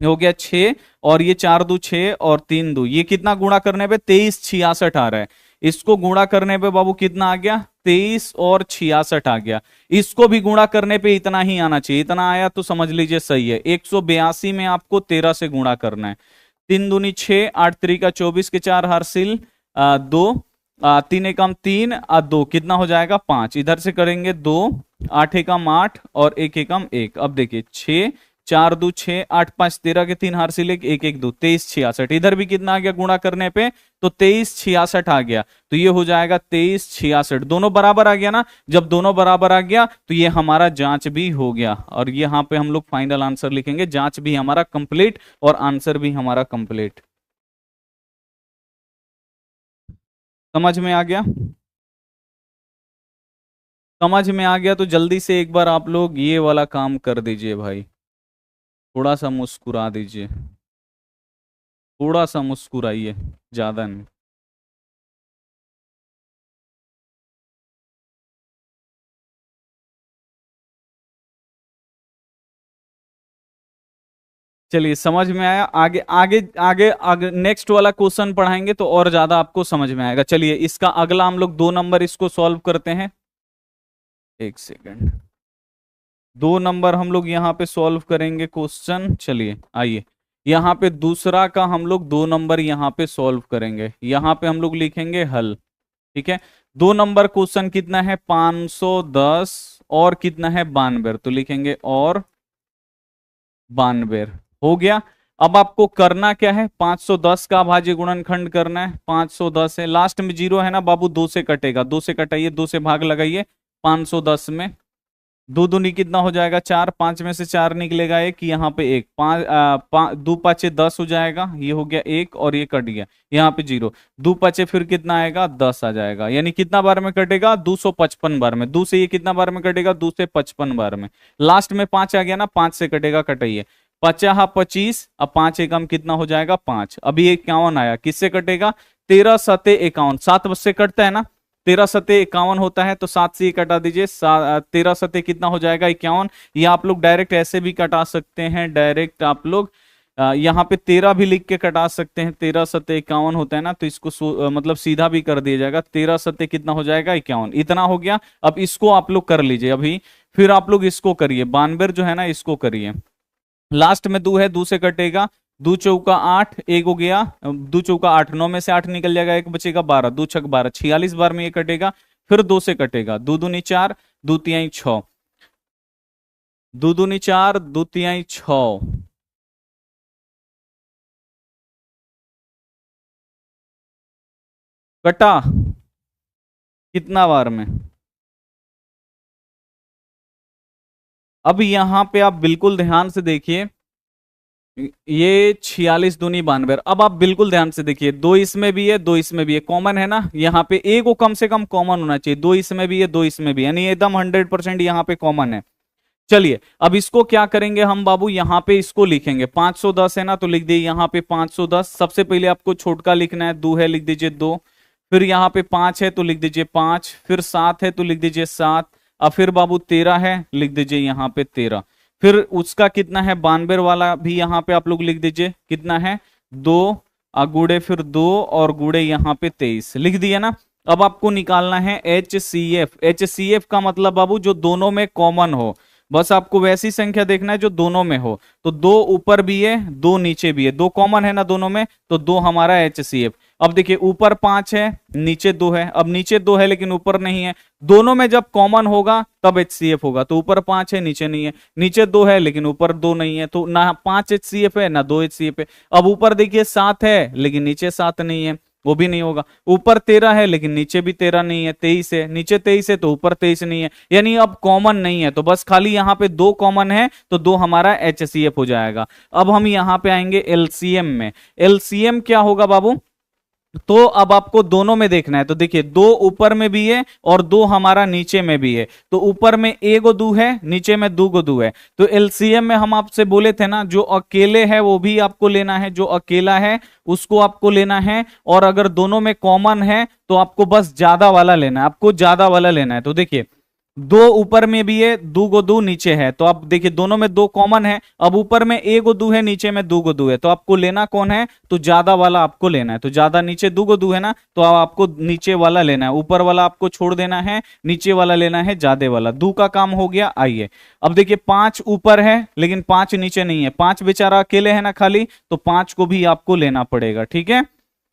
हो गया 6 और ये 4 दू 6 और 3 दू, ये कितना गुणा करने पे 23 66 आ रहा है। इसको गुणा करने पे बाबू कितना आ गया 23 और 66 आ गया। इसको भी गुणा करने पे इतना ही आना चाहिए, इतना आया तो समझ लीजिए सही है। 182 में आपको 13 से गुणा करना है। 3 दूनी 6, 8 3 24 के 4 हासिल 2, 3 एकम 3 और 2 कितना हो जाएगा 5, इधर से करेंगे 2, 8 एकम 8 और 1 एकम 1। अब देखिए 6 4 2 6, 8 5 13 के 3 हार से लेके 1 1 2, 23 66। इधर भी कितना आ गया गुणा करने पे, तो 23 66 आ गया। तो ये हो जाएगा 23 66, दोनों बराबर आ गया ना। जब दोनों बराबर आ गया तो ये हमारा जांच भी हो गया, और यहाँ पे हम लोग फाइनल आंसर लिखेंगे। जांच भी हमारा कंप्लीट और आंसर भी हमारा कंप्लीट। समझ में आ गया? समझ में आ गया तो जल्दी से एक बार आप लोग ये वाला काम कर दीजिए भाई, थोड़ा सा मुस्कुरा दीजिए, थोड़ा सा मुस्कुराइए, ज्यादा नहीं। चलिए समझ में आया। आगे आगे आगे आगे नेक्स्ट वाला क्वेश्चन पढ़ाएंगे तो और ज्यादा आपको समझ में आएगा। चलिए इसका अगला हम लोग 2 नंबर इसको सॉल्व करते हैं। एक सेकंड, 2 नंबर हम लोग यहाँ पे सॉल्व करेंगे क्वेश्चन। चलिए आइए, यहाँ पे दूसरा का हम लोग 2 नंबर यहाँ पे सॉल्व करेंगे। यहाँ पे हम लोग लिखेंगे हल। ठीक है, 2 नंबर क्वेश्चन कितना है 510 और कितना है 92, तो लिखेंगे और 92 हो गया। अब आपको करना क्या है, 510 का भाज्य गुणनखंड करना है। 510 है, लास्ट में 0 है ना बाबू, 2 से कटेगा, 2 से कटाइए, 2 से भाग लगाइए। 510 में 2 दूनी कितना हो जाएगा 4, 5 में से 4 निकलेगा 1, यहाँ पे 1, 2 5 10 हो जाएगा, ये हो गया 1 और ये कट गया, यहाँ पे 0, 2 5 फिर कितना आएगा 10 आ जाएगा। यानी कितना बार में कटेगा 255 बार में। 2 से ये कितना बार में कटेगा 2 से 55 बार में। लास्ट में 5 आ गया ना, 5 से कटेगा, कटाइए। 50 25, अब 5 एकम कितना हो जाएगा 5। अभी 51 आया, किससे कटेगा 13 सते 51, 7 से कटता है ना, 13 सते 51 होता है, तो 7 से ये कटा दीजिए। 13 सते कितना हो जाएगा 51। ये आप लोग डायरेक्ट ऐसे भी कटा सकते हैं, डायरेक्ट आप लोग यहाँ पे 13 भी लिख के कटा सकते हैं। 13 सते 51 होता है ना, तो इसको मतलब सीधा भी कर दिया जाएगा। 13 सते कितना हो जाएगा 51, इतना हो गया। अब इसको आप लोग कर लीजिए अभी, फिर आप लोग इसको करिए, 92 जो है ना इसको करिए। लास्ट में 2 है, 2 से कटेगा, 2 चौका 8, 1 हो गया, 2 चौका 8, 9 में से 8 निकल जाएगा, 1 बचेगा 12, 2 छक 12, 46 बार में ये कटेगा। फिर 2 से कटेगा, 2 दूनी 4, 2 तिहाई 6, 2 दूनी 4, 2 तिहाई 6, कटा कितना बार में। अब यहां पे आप बिल्कुल ध्यान से देखिए, ये 46 दूनी 92। अब आप बिल्कुल ध्यान से देखिए, 2 इसमें भी है, 2 इसमें भी है, कॉमन है ना। यहाँ पे ए को कम से कम कॉमन होना चाहिए, 2 इसमें भी है, 2 इसमें भी है, यानी एकदम 100% यहाँ पे कॉमन है। चलिए अब इसको क्या करेंगे हम बाबू, यहाँ पे इसको लिखेंगे। 510 है ना, तो लिख दिए यहाँ पे 510। सबसे पहले आपको छोटका लिखना है, 2 है लिख दीजिए 2, फिर यहाँ पे 5 है तो लिख दीजिए 5, फिर 7 है तो लिख दीजिए 7, अब फिर बाबू 13 है, लिख दीजिए यहाँ पे 13, फिर उसका कितना है 92 वाला भी यहाँ पे आप लोग लिख दीजिए, कितना है 2, गुड़े फिर 2 और गुड़े यहाँ पे 23, लिख दिया ना। अब आपको निकालना है HCF। HCF का मतलब बाबू जो दोनों में कॉमन हो, बस आपको वैसी संख्या देखना है जो दोनों में हो। तो 2 ऊपर भी है, 2 नीचे भी है, 2 कॉमन है ना दोनों में, तो 2 हमारा HCF। अब देखिए ऊपर 5 है, नीचे 2 है, अब नीचे 2 है लेकिन ऊपर नहीं है, दोनों में जब कॉमन होगा तब HCF होगा। तो ऊपर 5 है नीचे नहीं है, नीचे 2 है लेकिन ऊपर 2 नहीं है, तो ना 5 HCF है ना 2 HCF है। अब ऊपर देखिए 7 है लेकिन नीचे 7 नहीं है, वो भी नहीं होगा। ऊपर 13 है लेकिन नीचे भी 13 नहीं है, 23 है, नीचे 23 है तो ऊपर 23 नहीं है, यानी अब कॉमन नहीं है। तो बस खाली यहाँ पे 2 कॉमन है, तो 2 हमारा HCF हो जाएगा। अब हम यहाँ पे आएंगे LCM में। LCM क्या होगा बाबू, तो अब आपको दोनों में देखना है। तो देखिए 2 ऊपर में भी है और 2 हमारा नीचे में भी है, तो ऊपर में 1 2 है, नीचे में 2 2 है। तो एलसीएम में हम आपसे बोले थे ना, जो अकेले है वो भी आपको लेना है, जो अकेला है उसको आपको लेना है, और अगर दोनों में कॉमन है तो आपको बस ज्यादा वाला लेना है, आपको ज्यादा वाला लेना है। तो देखिए 2 ऊपर में भी है, 2 2 नीचे है, तो आप देखिए दोनों में 2 कॉमन है। अब ऊपर में 1 2 है, नीचे में 2 2 है, तो आपको लेना कौन है, तो ज्यादा वाला आपको लेना है। तो ज्यादा नीचे 2 2 है ना, तो आपको नीचे वाला लेना है, ऊपर वाला आपको छोड़ देना है, नीचे वाला लेना है ज्यादा वाला। 2 का काम हो गया। आइए अब देखिए 5 ऊपर है लेकिन 5 नीचे नहीं है, 5 बेचारा अकेले है ना खाली, तो 5 को भी आपको लेना पड़ेगा। ठीक है,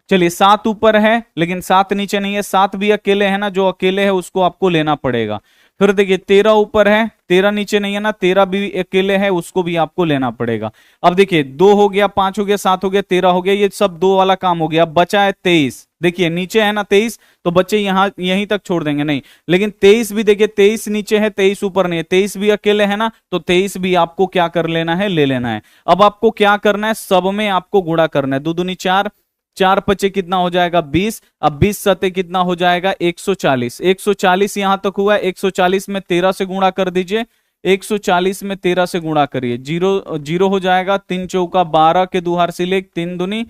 चलिए 7 ऊपर है लेकिन 7 नीचे नहीं है, 7 भी अकेले है ना, जो अकेले है उसको आपको लेना पड़ेगा। फिर देखिए 13 ऊपर है, 13 नीचे नहीं है ना, 13 भी अकेले है, उसको भी आपको लेना पड़ेगा। अब देखिए 2 हो गया, 5 हो गया, 7 हो गया, 13 हो गया, ये सब 2 वाला काम हो गया। अब बचा है 23। देखिए नीचे है ना 23, तो बच्चे यहां यहीं तक छोड़ देंगे नहीं, लेकिन 23 भी देखिए 23 नीचे है, 23 ऊपर नहीं है, 23 भी अकेले है ना, तो 23 भी आपको क्या कर लेना है, ले लेना है। अब आपको क्या करना है, सब में आपको गुणा करना है। 2 दूनी 4, 4 पचे कितना हो जाएगा 20। अब 20 सते कितना हो जाएगा 140। 140 यहां तक हुआ है, 140 में 13 से गुणा कर दीजिए, 140 में 13 से गुणा करिए, जीरो जीरो हो जाएगा। 3 चौका 12 के दुहार से ले 3 दूनी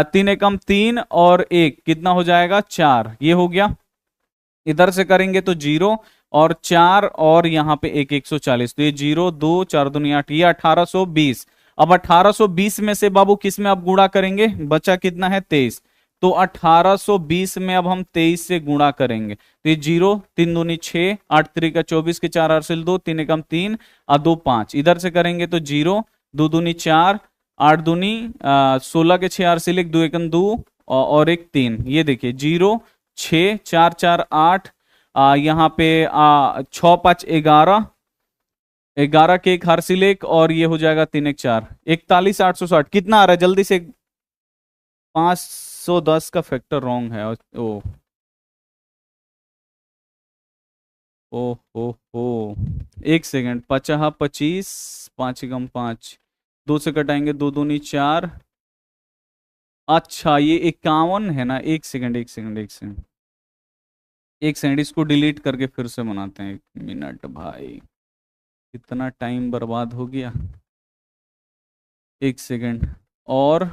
3 एकम 3 और 1 कितना हो जाएगा 4, ये हो गया। इधर से करेंगे तो 0 और 4 और यहाँ पे 140, तो ये 0 2 4 दूनी 8, ये 1820। अब 1820 में से बाबू किस में आप गुणा करेंगे, बचा कितना है 23, तो 1820 में अब हम 23 से गुणा करेंगे, तो ये 0 3 दूनी 6, 8 3 का 24 के 4 हासिल 2, 3 एकम 3 और 2 5। इधर से करेंगे तो 0 2 दूनी 4, 8 दूनी 16 के 6 हासिल 1, 2 एकम 2 और 1 3। ये देखिए 0 6 4 4 8, यहाँ पे 6 5 11, 11 के 1 हासिल 1 और ये हो जाएगा 3 1 4, 41 860 कितना आ रहा है जल्दी से। 510 का फैक्टर रॉन्ग है। ओ ओ ओ 1 सेकेंड, 50 25 5 एकम 5, 2 से कटाएंगे 2 दूनी 4। अच्छा ये 51 है ना, 1 सेकेंड 1 सेकेंड 1 सेकेंड 1 सेकेंड, इसको डिलीट करके फिर से बनाते हैं। 1 मिनट भाई, कितना टाइम बर्बाद हो गया। 1 सेकेंड और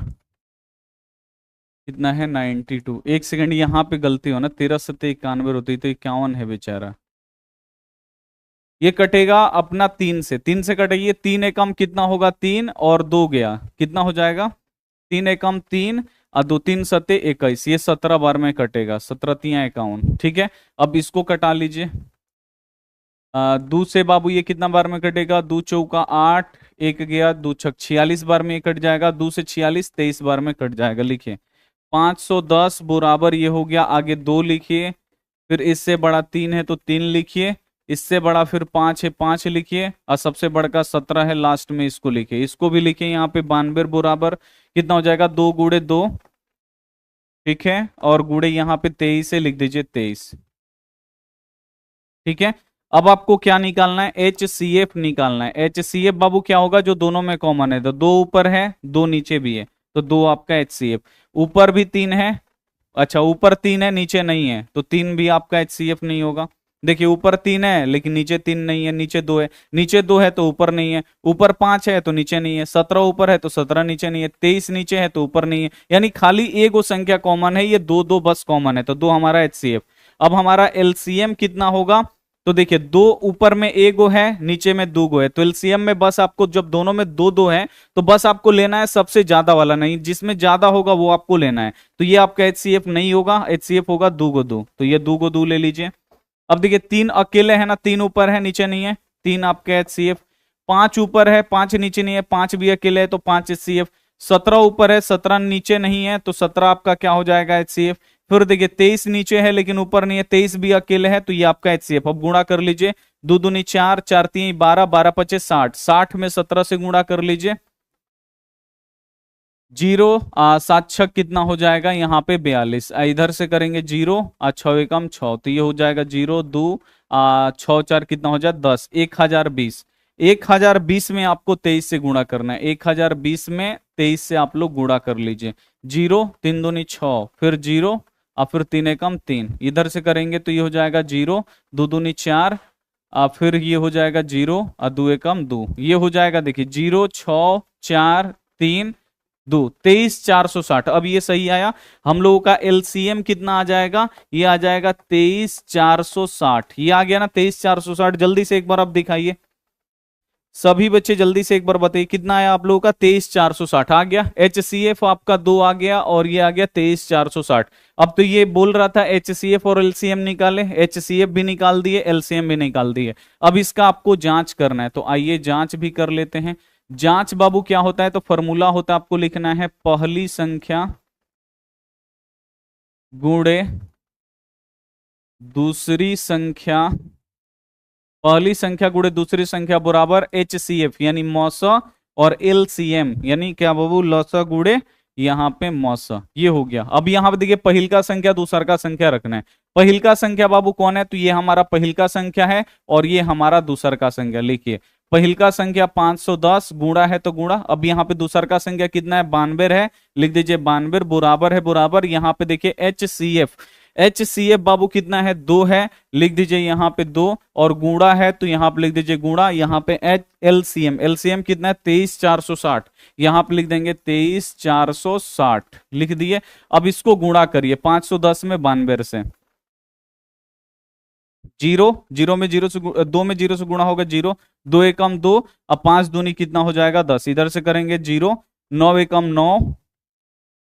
कितना है 92। 1 सेकेंड, यहाँ पे गलती हो ना, 13 सत्ते 91 होती तो 51 है बेचारा। ये कटेगा अपना 3 से, 3 से कटेगी, 3 एकम कितना होगा 3 और 2 गया कितना हो जाएगा 3 एकम 3 और 2 3 सत्ते 21, ये 17 बार में कटेगा, 17 तिया 51। ठीक है, अब इसको कटा लीजिए। दो से बाबू ये कितना बार में कटेगा, 2 चौका 8, 1 गया, 2 छक 46 बार में कट जाएगा, 2 से 46 23 बार में कट जाएगा। लिखिए 510 बराबर ये हो गया, आगे 2 लिखिए, फिर इससे बड़ा 3 है तो 3 लिखिए, इससे बड़ा फिर 5 है 5 लिखिए, और सबसे बड़का 17 है लास्ट में, इसको लिखिए, इसको भी लिखिए। यहाँ पे 92 बराबर कितना हो जाएगा 2 गुड़े 2, ठीक है, और गुड़े यहाँ पे 23 से लिख दीजिए 23। ठीक है, अब आपको क्या निकालना है, HCF निकालना है। HCF बाबू क्या होगा, जो दोनों में कॉमन है, तो 2 ऊपर है 2 नीचे भी है, तो 2 आपका HCF। ऊपर भी 3 है, अच्छा ऊपर 3 है नीचे नहीं है, तो 3 भी आपका HCF नहीं होगा। देखिए ऊपर 3 है लेकिन नीचे 3 नहीं है, नीचे 2 है, नीचे 2 है तो ऊपर नहीं है, ऊपर 5 है तो नीचे नहीं है, 17 ऊपर है तो 17 नीचे नहीं है, 23 नीचे है तो ऊपर नहीं है, यानी खाली एक वो संख्या कॉमन है, ये 2 2 बस कॉमन है, तो 2 हमारा HCF। अब हमारा LCM कितना होगा, तो देखिए 2 ऊपर में एक गो है, नीचे में 2 गो है, तो LCM में बस आपको, जब दोनों में 2 2 है तो बस आपको लेना है सबसे ज्यादा वाला, नहीं जिसमें ज्यादा होगा वो आपको लेना है। तो ये आपका HCF नहीं होगा, HCF होगा 2 गो 2, तो ये 2 गो 2 ले लीजिए। अब देखिए 3 अकेले है ना, 3 ऊपर है नीचे नहीं है, 3 आपके HCF। 5 ऊपर है 5 नीचे नहीं है, 5 भी अकेले है तो 5 HCF। 17 ऊपर है 17 नीचे नहीं है, तो 17 आपका क्या हो जाएगा HCF। फिर देखिए 23 नीचे है लेकिन ऊपर नहीं है, 23 भी अकेले है, तो ये आपका HCF। अब गुणा कर लीजिए, 2 दूनी 4, 4 3 12, 12 पचे 60, 60 में 17 से गुणा कर लीजिए, 0 7 छक कितना हो जाएगा यहाँ पे 42, इधर से करेंगे 0 6 एकम 6, तो ये हो जाएगा 0 2 6 4 कितना हो जाए 10, 1020। 1020 में आपको 23 से गुणा करना है, 1020 में 23 से आप लोग गुणा कर लीजिए। 0 3 दूनी 6, फिर 0 और फिर 3 एकम 3, इधर से करेंगे तो ये हो जाएगा 0 2 दूनी 4, फिर ये हो जाएगा 0 और 2 एकम 2, ये हो जाएगा देखिए 0 6 4 3 2, 23,460। अब ये सही आया, हम लोगों का LCM कितना आ जाएगा, ये आ जाएगा 23,460, ये आ गया ना 23,460। जल्दी से एक बार आप दिखाइए, सभी बच्चे जल्दी से एक बार बताइए कितना आया आप लोगों का, 23,460 आ गया। HCF आपका 2 आ गया और ये आ गया 23,460। अब तो ये बोल रहा था HCF और LCM निकाले, HCF भी निकाल दिए LCM भी निकाल दिए, अब इसका आपको जांच करना है, तो आइए जांच भी कर लेते हैं। जांच बाबू क्या होता है, तो फॉर्मूला होता है, आपको लिखना है पहली संख्या गुणे दूसरी संख्या पहली संख्या गुणे दूसरी संख्या बराबर HCF यानी मौसा, और LCM यानी क्या बाबू, लौसा गुणे यहाँ पे मौसा। ये हो गया। अब यहाँ पे देखिए पहिल का संख्या दूसर का संख्या रखना है। पहिल का संख्या बाबू कौन है, तो ये हमारा पहिल का संख्या है और ये हमारा दूसर का संख्या। लिखिए पहिल का संख्या 510 गुणा है तो गुणा, अब यहाँ पे दूसर का संख्या कितना है, 92 है, लिख दीजिए 92 बराबर है बराबर, यहाँ पे देखिए HCF बाबू कितना है, 2 है, लिख दीजिए यहाँ पे 2, और गुणा है तो यहाँ पे लिख दीजिए गुणा, यहाँ पे LCM कितना है 23460, यहाँ पे लिख देंगे 23460, लिख दिए। अब इसको गुणा करिए 510 में 92 से, जीरो में जीरो से 2 में जीरो से गुणा होगा जीरो, 2 एकम 2, अब 5 दूनी कितना हो जाएगा 10, इधर से करेंगे जीरो, 9 एकम 9,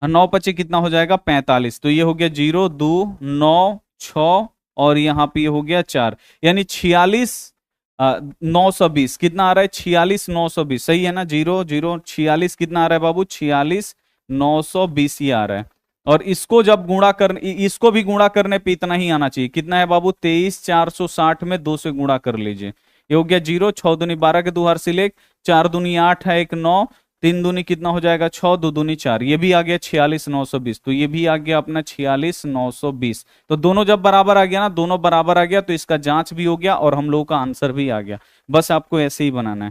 9 पचे कितना हो जाएगा 45, तो ये हो गया 0 2 9 6 और यहाँ पे ये हो गया 4, यानी 46,920 कितना आ रहा है, 46,920, सही है ना, 0 0 46 कितना आ रहा है बाबू, 46,920 ये आ रहा है। और इसको जब गुणा कर, इसको भी गुणा करने पे इतना ही आना चाहिए, कितना है बाबू 23,460 में 2 से गुणा कर लीजिए, ये हो गया 0, 6 दूनी 12 के दो हर सिलेक्ट, 4 दूनी 8 है 1 9, 3 दूनी कितना हो जाएगा 6, 2 दूनी 4, ये भी आ गया 46,920, तो ये भी आ गया अपना 46,920। तो दोनों जब बराबर आ गया ना, दोनों बराबर आ गया तो इसका जांच भी हो गया और हम लोगों का आंसर भी आ गया। बस आपको ऐसे ही बनाना है।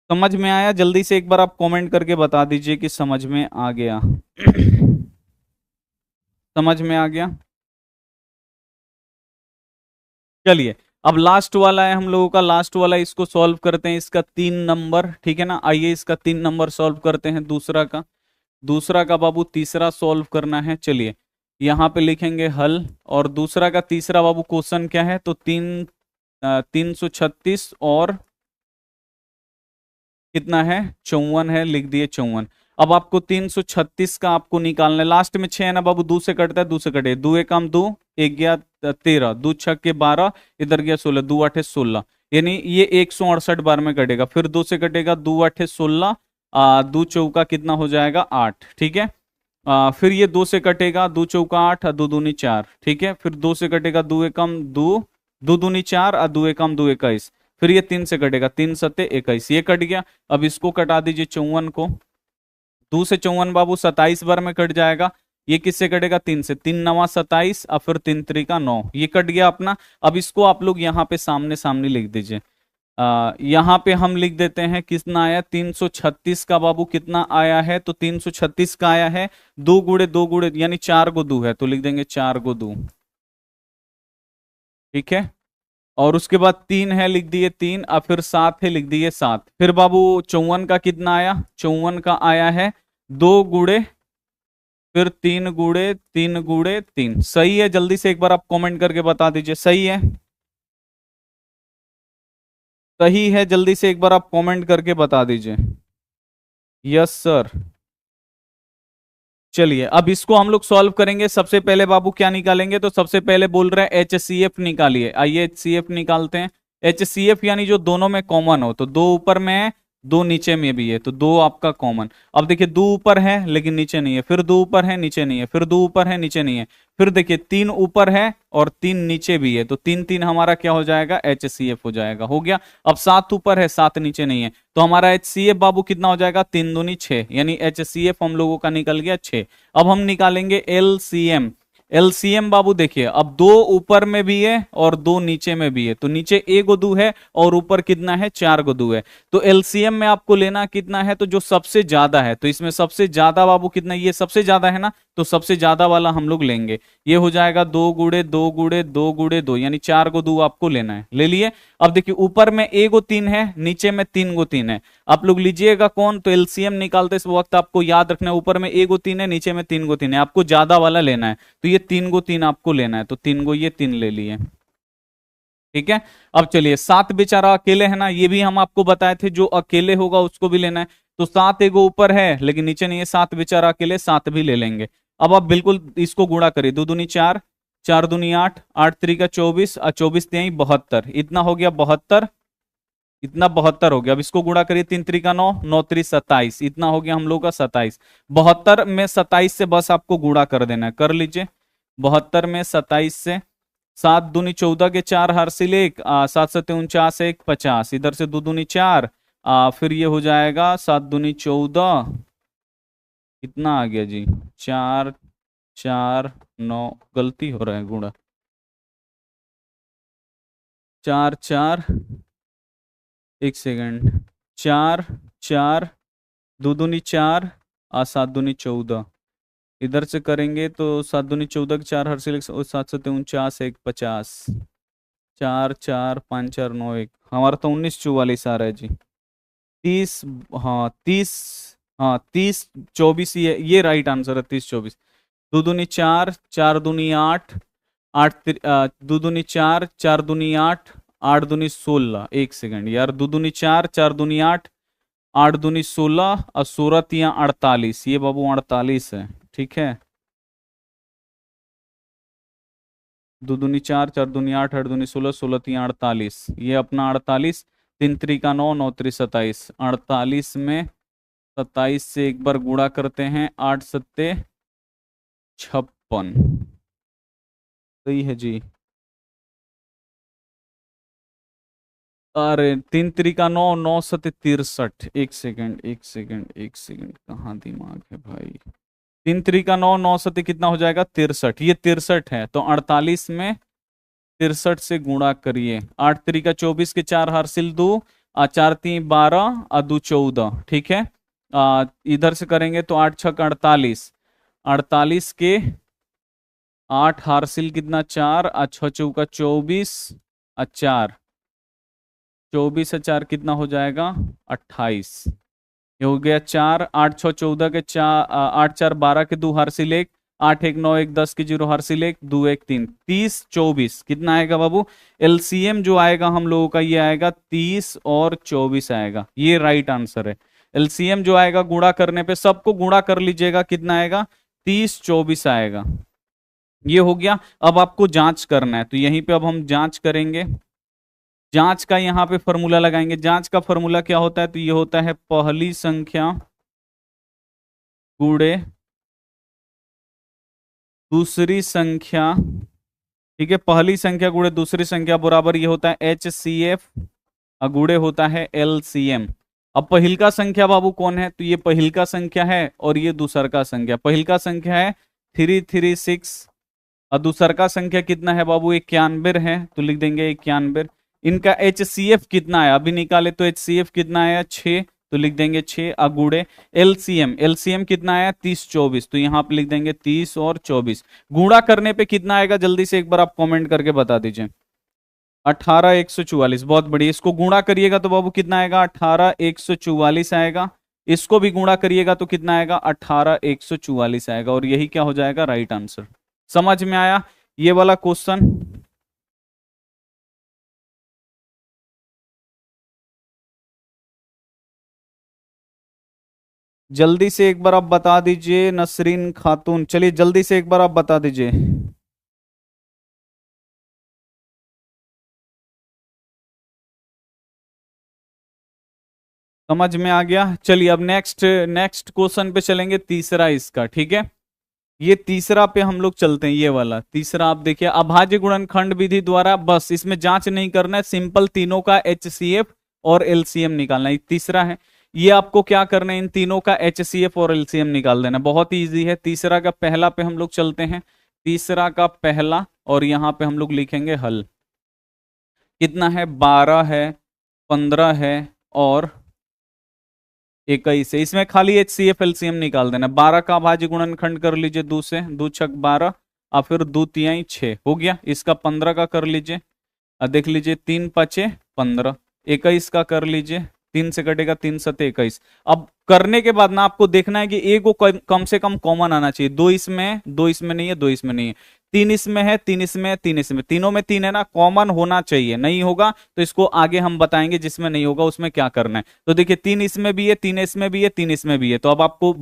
समझ में आया? जल्दी से एक बार आप कमेंट करके बता दीजिए कि समझ में आ गया। समझ में आ गया? चलिए अब लास्ट वाला है हम लोगों का, लास्ट वाला, इसको सॉल्व करते हैं, इसका 3 नंबर, ठीक है ना। आइए इसका 3 नंबर सॉल्व करते हैं। दूसरा का बाबू तीसरा सॉल्व करना है। चलिए यहाँ पे लिखेंगे हल, और दूसरा का तीसरा बाबू क्वेश्चन क्या है, तो 336 और कितना है 54 है, लिख दिए 54। अब आपको 336 का आपको निकालना है, लास्ट में 6 है ना बाबू, 2 से कटता है, 2 से कटे, 2 एकम 2, 1 गया 13, 2 छक्के 12, इधर गया 16, 2 8 16, यानी ये 168 बार में कटेगा, फिर 2 से कटेगा, 2 8 16, 2 चौका कितना हो जाएगा 8, ठीक है। फिर ये 2 से कटेगा, 2 चौका 8, 2 दूनी 4, ठीक है। फिर 2 से कटेगा, 2 एकम 2, 2 दूनी 4, 2 एकम 2 21, फिर ये 3 से कटेगा, 3 सत्ते 21, ये कट गया। अब इसको कटा दीजिए 54 को, 2 से 54 बाबू 27 बार में कट जाएगा। ये किससे कटेगा, 3 से, 3 9 27, और फिर 3 3 9, ये कट गया अपना। अब इसको आप लोग यहाँ पे सामने सामने लिख दीजिए। यहाँ पे हम लिख देते हैं कितना आया, 336 का बाबू कितना आया है, तो 336 का आया है 2 गुड़े 2 गुड़े यानी 4 गो 2 है, तो लिख देंगे 4 गो 2, ठीक है। और उसके बाद 3 है, लिख दिए 3, और फिर 7 है, लिख दिए 7। फिर बाबू 54 का कितना आया, 54 का आया है 2 गुड़े, फिर 3 गुड़े 3 गुड़े 3, सही है। जल्दी से एक बार आप कमेंट करके बता दीजिए, सही है, सही है, जल्दी से एक बार आप कमेंट करके बता दीजिए, यस सर। चलिए अब इसको हम लोग सॉल्व करेंगे। सबसे पहले बाबू क्या निकालेंगे, तो सबसे पहले बोल रहे हैं HCF निकालिए। आइए HCF निकालते हैं। HCF यानी जो दोनों में कॉमन हो, तो 2 ऊपर में है, 2 नीचे में भी है, तो 2 आपका कॉमन। अब देखिए 2 ऊपर है लेकिन नीचे नहीं है, फिर 2 ऊपर है नीचे नहीं है, फिर 2 ऊपर है नीचे नहीं है, फिर देखिए 3 ऊपर है और 3 नीचे भी है, तो 3 3 हमारा क्या हो जाएगा, HCF हो जाएगा, हो गया। अब 7 ऊपर है 7 नीचे नहीं है, तो हमारा HCF बाबू कितना हो जाएगा, 3 दूनी 6, यानी HCF हम लोगों का निकल गया 6। अब हम निकालेंगे LCM। एलसीएम बाबू देखिए, अब 2 ऊपर में भी है और 2 नीचे में भी है, तो नीचे 1 गो है और ऊपर कितना है 4 गो है। तो एलसीएम में आपको लेना कितना है, तो जो सबसे ज्यादा है, तो इसमें सबसे ज्यादा बाबू कितना, ये सबसे ज्यादा है ना, तो सबसे ज्यादा वाला हम लोग लेंगे। ये हो जाएगा 2 गुड़े 2 गुड़े 2 गुड़े 2, यानी 4 गो 2 आपको लेना है, ले लिए। अब देखिए ऊपर में 1 गो 3 है, नीचे में 3 गो 3 है, आप लोग लीजिएगा कौन, तो एलसीएम निकालते इस वक्त आपको याद रखना है, ऊपर में 1 गो 3 है, नीचे में 3 गो 3 है, आपको ज्यादा वाला लेना है, तो ये 3 गो 3 आपको लेना है, तो 3 गो ये 3 ले लिए, ठीक है। अब चलिए 7 बेचारा अकेले है ना, ये भी हम आपको बताए थे, जो अकेले होगा उसको भी लेना है, तो 7 एगो ऊपर है लेकिन नीचे नहीं है, 7 बेचारा अकेले, 7 भी ले लेंगे। अब आप बिल्कुल इसको गुणा करिए, 2 दूनी 4, 4 दूनी 8, 8 3 24, 24 3 72, इतना हो गया 72, इतना 72 हो गया। अब इसको गुणा करिए, 3 3 9, 9 3 27, इतना हो गया हम लोग का 27। 72 में 27 से बस आपको गुणा कर देना है, कर लीजिए। 72 में 27 से सात दूनी 14 के 4 हार्सिल 1, 7 सत्ते 49, 1 50, इधर से 2 दूनी 4, फिर ये हो जाएगा 7 दूनी 14, कितना आ गया जी, 4 4 9, गलती हो रहा है गुणा, 4 4, एक सेकंड, 4 4, 2 दूनी 4, 7 दूनी 14, इधर से करेंगे तो 7 दूनी 14 के 4 हर्षिल 7 सत्ते 49, 1 50, 4 4 5 4 9 1, हमारा तो 19 44 आ रहा है जी, 30, हाँ 30, हाँ 30 24, ये राइट आंसर है, 30 24, 2 दूनी 4, 4 दूनी 8, 8 2 दूनी 4, 4 दूनी 8, 8 दूनी 16, एक सेकंड यार, 2 दूनी 4, 4 दूनी 8, 8 दूनी 16 और 16 तिया 48, ये बाबू 48 है, ठीक है, 2 दूनी 4, 4 दूनी 8, 8 दूनी 16, 16 तिया 48, ये अपना 48, 3 त्रिका 9, 9 त्रि 27, 48 में 27 से एक बार गुणा करते हैं, 8 सत्ते 56, सही है जी, अरे 3 त्रिका 9, 9 सत्ते 63, एक सेकंड एक सेकंड एक सेकंड, कहाँ दिमाग है भाई, 3 त्रिका 9, 9 सत्ते कितना हो जाएगा 63, ये 63 है, तो 48 में 63 से गुणा करिए, 8 त्रिका 24 के 4 हार्सिल 2, 4 3 12, 2 14, ठीक है, इधर से करेंगे तो 8 6 48, 48 के 8 हार्सिल कितना 4, 6 चौका 24, 4, 24 से 4 कितना हो जाएगा 28, ये हो गया 4, 8 6 14 के 4, 8 4 12 के 2 हार्सिल 1, 8 1 9 1 10 के 0 हार्सिल 1, 2 1 3, 30 24 कितना आएगा बाबू, एलसीएम जो आएगा हम लोगों का ये आएगा 30 और 24 आएगा, ये राइट आंसर है, एलसीएम जो आएगा गुणा करने पे, सबको गुणा कर लीजिएगा, कितना आएगा 30 24 आएगा, ये हो गया। अब आपको जांच करना है, तो यहीं पे अब हम जांच करेंगे, जांच का यहां पे फॉर्मूला लगाएंगे, जांच का फॉर्मूला क्या होता है, तो ये होता है पहली संख्या गुणे दूसरी संख्या, ठीक है, पहली संख्या गुणे दूसरी संख्या बराबर ये होता है HCF, गुणे होता है LCM। अब पहिलका संख्या बाबू कौन है, तो ये पहिलका संख्या है और ये दूसर का संख्या, पहिलका संख्या है 336 और दूसर का संख्या कितना है बाबू 91 है, तो लिख देंगे 91, इनका HCF कितना है अभी निकाले, तो HCF कितना है 6, तो लिख देंगे 6, अगुड़े LCM कितना आया 30 24, तो यहां पे लिख देंगे 30 और 24, गुणा करने पे कितना आएगा जल्दी से एक बार आप कमेंट करके बता दीजिए, 18 144, बहुत बढ़िया, इसको गुणा करिएगा तो बाबू कितना आएगा 18 144 आएगा, इसको भी गुणा करिएगा तो कितना आएगा 18 144 आएगा, और यही क्या हो जाएगा राइट आंसर। समझ में आया ये वाला क्वेश्चन? जल्दी से एक बार आप बता दीजिए नसरीन खातून, चलिए जल्दी से एक बार आप बता दीजिए। समझ में आ गया? चलिए अब नेक्स्ट नेक्स्ट क्वेश्चन पे चलेंगे, तीसरा इसका, ठीक है, ये तीसरा पे हम लोग चलते हैं, ये वाला तीसरा आप देखिए, अभाज्य गुणनखंड विधि द्वारा, बस इसमें जांच नहीं करना है, सिंपल तीनों का HCF और LCM निकालना है, तीसरा है, ये आपको क्या करना है, इन तीनों का HCF और LCM निकाल देना, बहुत ही इजी है। तीसरा का पहला पे हम लोग चलते हैं, तीसरा का पहला, और यहां पे हम लोग लिखेंगे हल, कितना है 12 है, 15 है और 21 है, इसमें खाली HCF LCM निकाल देना, 12 का अभाज्य गुणनखंड कर लीजिए, 2 से, 2 छक 12 और फिर 2 तिहाई 6 हो गया, इसका 15 का कर लीजिए, देख लीजिए 3 पचे 15, 21 का कर लीजिए, 3 से कटेगा 3 सते 21। अब करने के बाद ना आपको देखना है कि एक को कम से कम कॉमन आना चाहिए, 2 इसमें, 2 इसमें नहीं है, 2 इसमें नहीं है, 3 इसमें है, 3 इसमें है, 3 इसमें, तीनों में 3 है ना, कॉमन होना चाहिए, नहीं होगा तो इसको आगे हम बताएंगे, जिसमें नहीं होगा उसमें क्या करना है। तो देखिए 3 इसमें भी है, 3 इसमें भी है, 3 इसमें भी है, तो अब आपको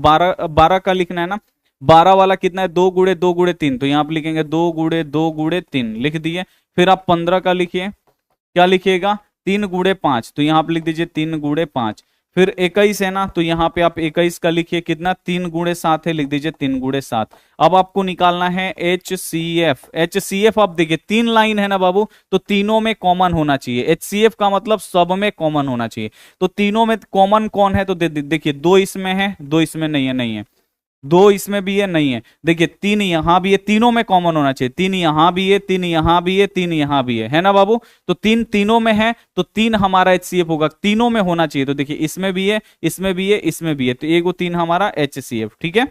12 का लिखना है ना, 12 वाला कितना है 2 गुड़े 2 गुड़े 3, तो यहां आप लिखेंगे 2 गुड़े 2 गुड़े 3 लिख दिए, फिर आप 15 का लिखिए, क्या लिखिएगा 3 गुड़े 5, तो यहां आप लिख दीजिए 3 गुड़े 5, फिर 21 है ना, तो यहाँ पे आप 21 का लिखिए, कितना 3 गुणे 7 है, लिख दीजिए 3 गुणे 7। अब आपको निकालना है HCF। HCF आप देखिए 3 लाइन है ना बाबू, तो तीनों में कॉमन होना चाहिए। HCF का मतलब सब में कॉमन होना चाहिए। तो तीनों में कॉमन कौन है, तो देखिए 2 इसमें है, 2 इसमें नहीं है, नहीं है, 2 इसमें भी है, नहीं है, देखिए 3 यहां भी है, तीनों में कॉमन होना चाहिए, 3 यहां भी है, 3 यहां भी है, 3 यहां भी है ना बाबू। तो 3 तीनों में है, तो 3 हमारा HCF होगा, तीनों में होना चाहिए। तो देखिए इसमें भी है, इसमें भी है, इसमें भी है, तो एगो 3 हमारा HCF, ठीक है।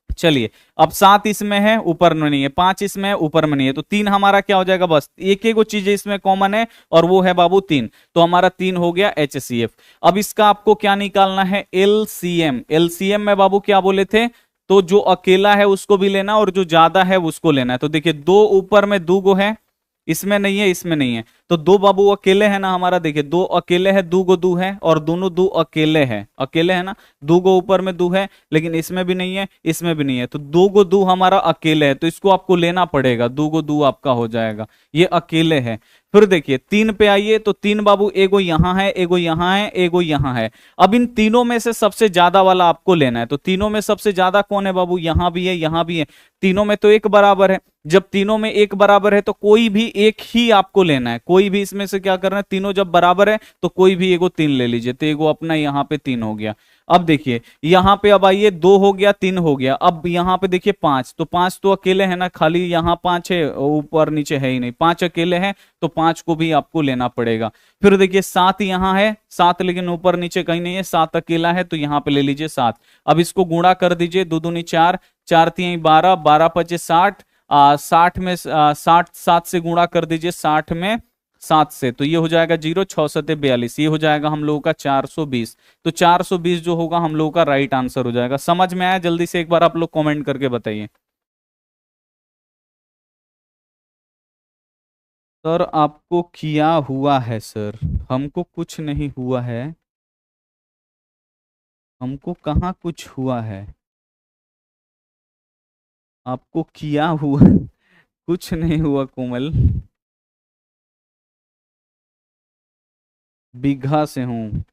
चलिए, अब 7 इसमें है, ऊपर में नहीं है, 5 इसमें है, ऊपर में नहीं है, तो 3 हमारा क्या हो जाएगा, बस एक एक चीज इसमें कॉमन है, और वो है बाबू 3, तो हमारा 3 हो गया HCF। अब इसका आपको क्या निकालना है, LCM। LCM में बाबू क्या बोले थे, तो जो अकेला है उसको भी लेना और जो ज्यादा है उसको लेना है। तो देखिए 2 ऊपर में 2 गो है, इसमें नहीं है, इसमें नहीं है, तो 2 बाबू अकेले है ना हमारा, देखिए 2 अकेले है, 2 गो 2 है, और दोनों 2 अकेले है, अकेले है ना, 2 गो ऊपर में 2 है, लेकिन इसमें भी नहीं है, इसमें भी नहीं है, तो 2 गो 2 हमारा अकेले है, तो इसको आपको लेना पड़ेगा, 2 गो 2 आपका हो जाएगा, ये अकेले है। फिर देखिए 3 पे आइए, तो 3 बाबू एगो यहां है, एगो यहां है, एगो यहां है। अब इन तीनों में से सबसे ज्यादा वाला आपको लेना है, तो तीनों में सबसे ज्यादा कौन है बाबू, यहां भी है, यहां भी है, तीनों में तो एक बराबर है। जब तीनों में एक बराबर है तो कोई भी एक ही आपको लेना है, कोई भी इसमें से क्या करना है, तीनों जब बराबर है तो कोई भी एगो 3 ले लीजिए, तो एगो अपना यहां पे 3 हो गया। अब देखिए यहां पे, अब आइए 2 हो गया, 3 हो गया, अब यहां पे देखिए 5, तो 5 तो अकेले है ना, खाली यहां 5 है, ऊपर नीचे है ही नहीं, 5 अकेले हैं, तो 5 को भी आपको लेना पड़ेगा। फिर देखिए 7 यहां है, 7 लेकिन ऊपर नीचे कहीं नहीं है, 7 अकेला है, तो यहां पे ले लीजिए 7। अब इसको गुणा कर दीजिए, 2 दूनी 4, 4 तीन 12, 12 पचे 60, 60 में 60, 7 से गुणा कर दीजिए, 60 में 7 से, तो ये हो जाएगा 0, 6 सते 42, ये हो जाएगा हम लोगों का 420। तो 420 जो होगा हम लोगों का राइट आंसर हो जाएगा। समझ में आया, जल्दी से एक बार आप लोग कमेंट करके बताइए। सर आपको किया हुआ है सर, हमको कुछ नहीं हुआ है, हमको कहाँ कुछ हुआ है, आपको किया हुआ कुछ नहीं हुआ कोमल, बीघा से हूँ,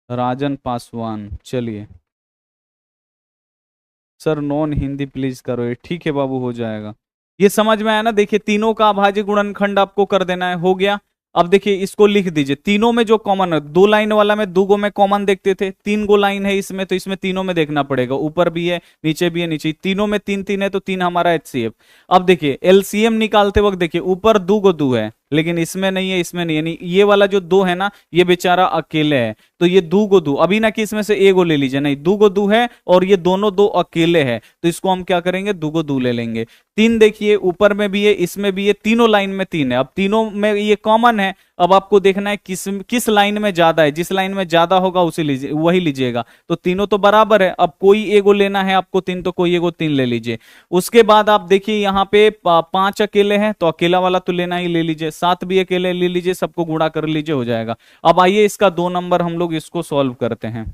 राजन पासवान। चलिए सर नॉन हिंदी प्लीज करो, ये ठीक है बाबू, हो जाएगा। ये समझ में आया ना, देखिए तीनों का अभाज्य गुणनखंड आपको कर देना है, हो गया। अब देखिए इसको लिख दीजिए, तीनों में जो कॉमन है, 2 लाइन वाला में 2 गो में कॉमन देखते थे, 3 गो लाइन है इसमें, तो इसमें तीनों में देखना पड़ेगा, ऊपर भी है, नीचे भी है, नीचे, तीनों में 3 3 है, तो 3 हमारा HCF। अब देखिए LCM निकालते वक्त देखिए ऊपर 2 गो 2 है, लेकिन इसमें नहीं है, इसमें नहीं है, नहीं ये वाला जो 2 है ना, ये बेचारा अकेले है, तो ये 2 गो 2, अभी ना कि इसमें से एगो ले लीजिए, नहीं 2 गो 2 है, और ये दोनों 2 अकेले है, तो इसको हम क्या करेंगे, 2 गो 2 ले लेंगे। 3 देखिए ऊपर में भी है, इसमें भी है, तीनों लाइन में 3 है, अब तीनों में ये कॉमन है। अब आपको देखना है किस किस लाइन में ज्यादा है, जिस लाइन में ज्यादा होगा उसे लीजिए, वही लीजिएगा। तो तीनों तो बराबर है, अब कोई एगो लेना है आपको 3, तो कोई एगो 3 ले लीजिए। उसके बाद आप देखिए यहाँ पे 5 अकेले हैं, तो अकेला वाला तो लेना ही ले लीजिए, 7 भी अकेले ले लीजिए, सबको गुणा कर लीजिए, हो जाएगा। अब आइए इसका 2 नंबर हम लोग इसको सॉल्व करते हैं।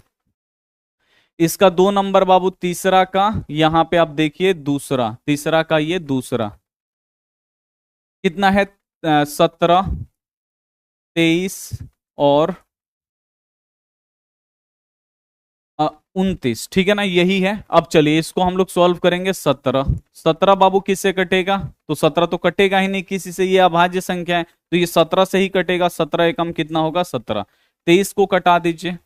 इसका 2 नंबर बाबू, तीसरा का यहां पे आप देखिए, दूसरा, तीसरा का ये दूसरा कितना है, 17, 23 और 29, ठीक है ना, यही है। अब चलिए इसको हम लोग सॉल्व करेंगे। 17, 17 बाबू किससे कटेगा, तो 17 तो कटेगा ही नहीं किसी से, ये अभाज्य संख्या है, तो ये 17 से ही कटेगा, 17 एकम कितना होगा 17। 23 को कटा दीजिए,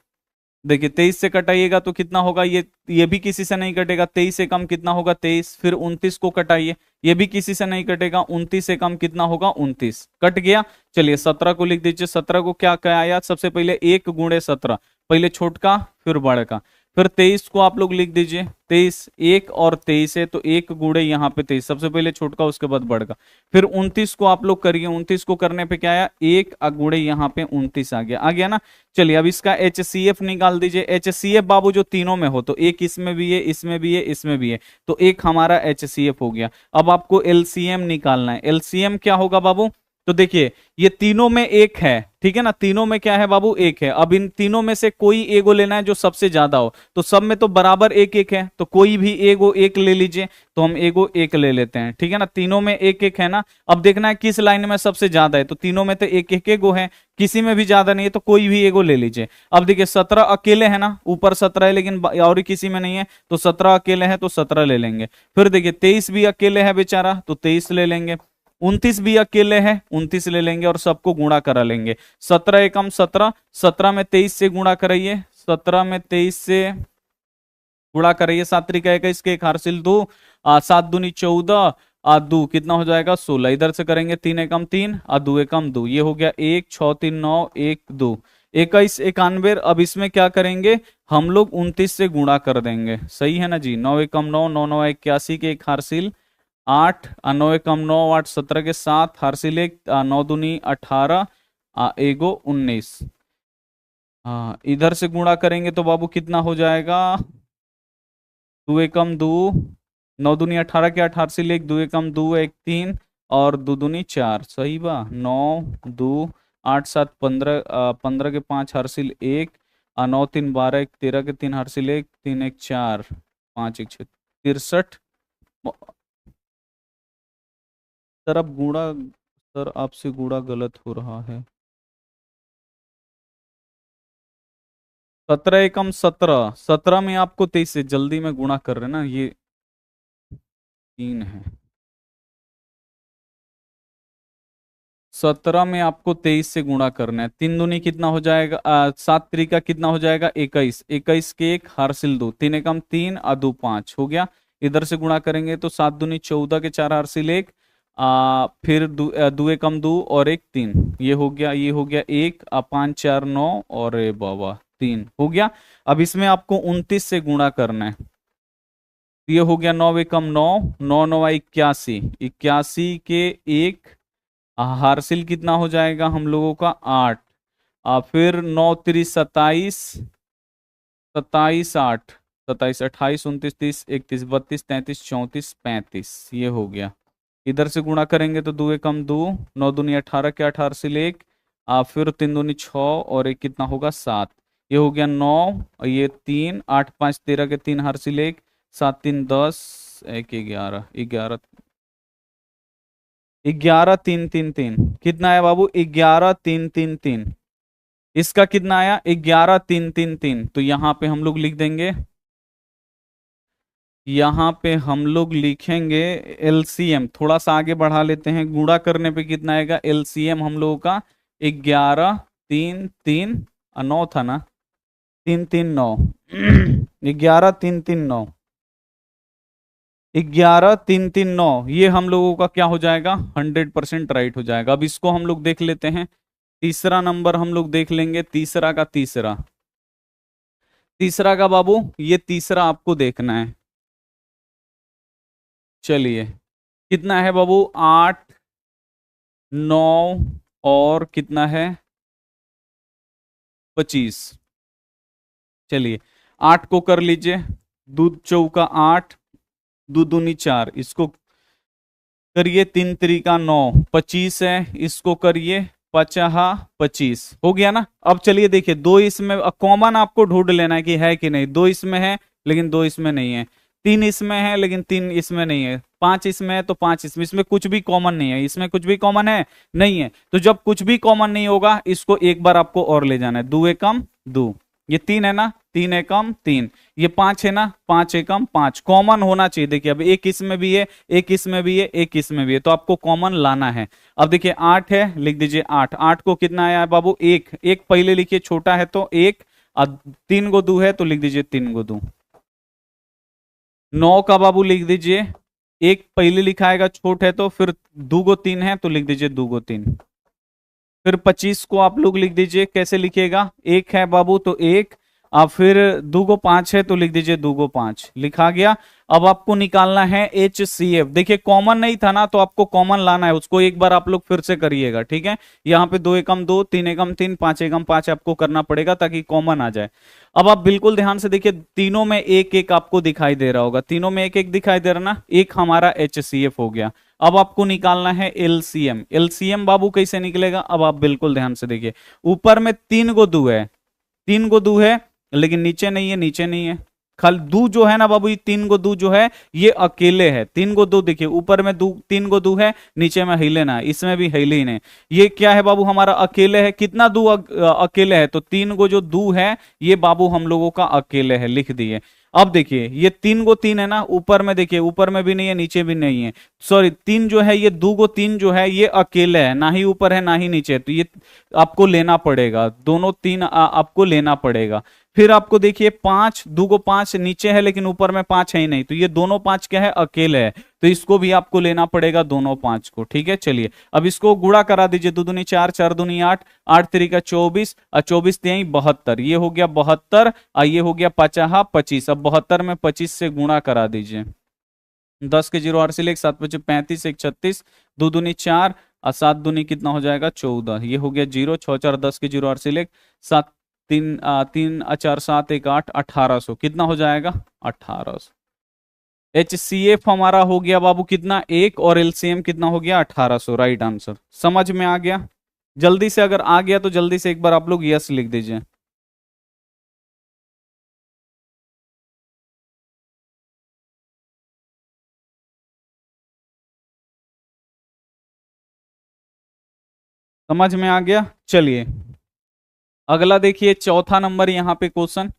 देखिए 23 से कटाइएगा तो कितना होगा, ये भी किसी से नहीं कटेगा, 23 से कम कितना होगा 23। फिर 29 को कटाइए, ये भी किसी से नहीं कटेगा, 29 से कम कितना होगा 29, कट गया। चलिए 17 को लिख दीजिए, 17 को क्या आया, सबसे पहले 1 गुणे 17, पहले छोटका फिर बड़का। फिर 23 को आप लोग लिख दीजिए, 23, 1 और 23 है, तो 1 गुणे यहाँ पे 23, सबसे पहले छोटका उसके बाद बड़का। फिर 29 को आप लोग करिए, 29 को करने पे क्या आया, 1 गुणे यहाँ पे 29 आ गया ना। चलिए अब इसका HCF निकाल दीजिए। HCF बाबू जो तीनों में हो, तो 1 इसमें भी है, इसमें भी है, इसमें भी है, तो 1 हमारा HCF हो गया। अब आपको LCM निकालना है। LCM क्या होगा बाबू, तो देखिए ये तीनों में एक है, ठीक है ना, तीनों में क्या है बाबू, एक है। अब इन तीनों में से कोई एगो लेना है जो सबसे ज्यादा हो, तो सब में तो बराबर एक एक है, तो कोई भी एगो एक ले लीजिए, तो हम एगो एक ले लेते हैं, ठीक है ना, तीनों में एक एक है ना। अब देखना है किस लाइन में सबसे ज्यादा है, तो तीनों में तो एक एक एगो है, किसी में भी ज्यादा नहीं है, तो कोई भी एगो ले लीजिए। अब देखिए 17 अकेले है ना, ऊपर 17 है लेकिन और किसी में नहीं है, तो 17 अकेले है तो 17 ले लेंगे। फिर देखिए 23 भी अकेले है बेचारा, तो 23 ले लेंगे। 29 भी अकेले है, 29 ले लेंगे और सबको गुणा करा लेंगे। 17 एकम 17, 17 में 23 से गुणा कराइए, 17 में 23 से गुणा कराइए, 7 त्रिका 21 के एक हासिल 2, 7 दूनी 14, दो कितना हो जाएगा 16। इधर से करेंगे 3 एकम 3, दो एकम 2, ये हो गया 1 6 3 9 1 2 21 91। अब इसमें क्या करेंगे हम लोग 29 से गुणा कर देंगे, सही है ना जी। 9 एकम 9, 9 9 81 के एक हासिल 8, 9 एकम 9 8 17 के 7 हासिल 1, 9 दूनी 18, एगो 19। हाँ इधर से गुणा करेंगे तो बाबू कितना हो जाएगा, 2 एकम 2, 9 दूनी 18 के 18 से लेक 2 एकम 2 1 3 और 2 दूनी 4, सही बा। 9 2 8 7 15, 15 के 5 हर्सिल 1, 9 3 12 1 13 के 3 हर्सिल 1 3 1 4 5 1 6 63। सर अब गुणा, सर आपसे गुणा गलत हो रहा है। 17 एकम 17, 17 में आपको 23 से जल्दी में गुणा कर रहे ना, ये 3 है। 17 में आपको 23 से गुणा करना है, 3 दूनी कितना हो जाएगा, 7 त्रिका कितना हो जाएगा 21, 21 के एक हारसिल 2, 3 एकम 3 दो 5 हो गया। इधर से गुणा करेंगे तो 7 दूनी 14 के 4 हारसिल 1, फिर दो एकम 2 और एक 3, ये हो गया, ये हो गया 1 5 4 9 और बाबा 3 हो गया। अब इसमें आपको 29 से गुणा करना है, तो ये हो गया 9 एकम 9, 9 9 81, 81 के एक हार्सिल कितना हो जाएगा हम लोगों का 8, फिर 9 3 27, 27 8 27 28 29 30 31 32 33 34 35, ये हो गया। इधर से गुणा करेंगे तो 2 एकम 2, 9 दूनी 18 के 18 से एक, फिर 3 दूनी 6 और एक कितना होगा 7, ये हो गया 9, ये 3 8 5 13 के 3 हार्सिल 1, 7 3 10 1 11 11 11 3 3 3 कितना है बाबू 11 3 3 3, इसका कितना आया 11 3 3 3, तो यहां पे हम लोग लिख देंगे, यहां पे हम लोग लिखेंगे एलसीएम, थोड़ा सा आगे बढ़ा लेते हैं, गुणा करने पे कितना आएगा एलसीएम हम लोगों का 11 3 3 9 था ना, 3 3 9 11 3 3 9, 11 3 3 9, ये हम लोगों का क्या हो जाएगा 100% राइट हो जाएगा। अब इसको हम लोग देख लेते हैं, तीसरा नंबर हम लोग देख लेंगे, तीसरा का तीसरा, तीसरा का बाबू ये तीसरा आपको देखना है। चलिए कितना है बाबू 8 9 और कितना है 25, चलिए 8 को कर लीजिए, दूध चौका 8, दूध दूनी 4, इसको करिए 3 त्रिका 9, 25 है, इसको करिए 50 25 हो गया ना। अब चलिए देखिए दो इसमें कॉमन आपको ढूंढ लेना है कि है कि नहीं, दो इसमें है लेकिन दो इसमें नहीं है, 3 इसमें है लेकिन 3 इसमें नहीं है, 5 इसमें है तो 5 इसमें, इसमें कुछ भी कॉमन नहीं है, इसमें कुछ भी कॉमन है नहीं है। तो जब कुछ भी कॉमन नहीं होगा इसको एक बार आपको और ले जाना है, 2 एकम 2, ये 3 है ना, 3 एकम 3, ये 5 है ना, 5 एकम 5, कॉमन होना चाहिए। देखिए अब एक इसमें भी है, एक इसमें भी है, एक इसमें भी है, तो आपको कॉमन लाना है। अब देखिए 8 है, लिख दीजिए 8, 8 को कितना आया है बाबू 1, एक पहले लिखिए छोटा है तो 1, 3 गो 2 है तो लिख दीजिए 3 गो 2, 9 का बाबू लिख दीजिए, एक पहले लिखाएगा छोट है तो फिर 2 गो 3 है तो लिख दीजिए 2 गो 3, फिर 25 को आप लोग लिख दीजिए, कैसे लिखिएगा, एक है बाबू तो एक, अब फिर 2 को 5 है तो लिख दीजिए 2 को 5, लिखा गया। अब आपको निकालना है HCF। देखिए कॉमन नहीं था ना, तो आपको कॉमन लाना है, उसको एक बार आप लोग फिर से करिएगा, ठीक है। यहाँ पे 2 एकम 2, 3 एकम 3, 5 एकम 5 आपको करना पड़ेगा ताकि कॉमन आ जाए। अब आप बिल्कुल ध्यान से देखिए, तीनों में एक एक आपको दिखाई दे रहा होगा, तीनों में एक एक दिखाई दे रहा ना, एक हमारा HCF हो गया। अब आपको निकालना है LCM। LCM बाबू कैसे निकलेगा, अब आप बिल्कुल ध्यान से देखिए, ऊपर में 3 गो दू है, 3 गो दू है, लेकिन नीचे नहीं है, नीचे नहीं है। खाली दू जो है ना बाबू, ये 3 गो दू जो है ये अकेले है। 3 गो दू देखिए, ऊपर में 3 गो दू है, नीचे में हिले ना, इसमें भी हिले ही नहीं। ये क्या है बाबू, हमारा अकेले है। कितना दू अकेले है, तो 3 गो जो दू है ये बाबू हम लोगों का अकेले है, लिख दिए। अब देखिए ये 3 गो 3 है ना, ऊपर में देखिए, ऊपर में भी नहीं है, नीचे भी नहीं है, सॉरी 3 जो है ये 2 गो 3 जो है ये अकेले है, ना ही ऊपर है ना ही नीचे, तो ये आपको लेना पड़ेगा, दोनों 3 आपको लेना पड़ेगा। फिर आपको देखिए 5, 2 को 5 नीचे है लेकिन ऊपर में 5 है ही नहीं, तो ये दोनों 5 क्या है, अकेले है, तो इसको भी आपको लेना पड़ेगा, दोनों 5 को, ठीक है। चलिए अब इसको गुणा करा दीजिए, 2 दूनी 4, 4 दूनी 8, 8 3 24 और 24 3 72, ये हो गया 72 और ये हो गया 50 25। अब 72 में 25 से गुणा करा दीजिए, 10 के 0 RC 7 25 35 1 36, 2 दूनी 4 और 7 दूनी कितना हो जाएगा 14, ये हो गया 0 6 4 10 के 0 RC 7 3 3 4 7 1 8, 1800 कितना हो जाएगा 1800। HCF हमारा हो गया बाबू कितना 1 और LCM कितना हो गया 1800, राइट आंसर। समझ में आ गया, जल्दी से अगर आ गया तो जल्दी से एक बार आप लोग यस लिख दीजिए। समझ में आ गया। चलिए अगला देखिए, चौथा नंबर यहां पे क्वेश्चन,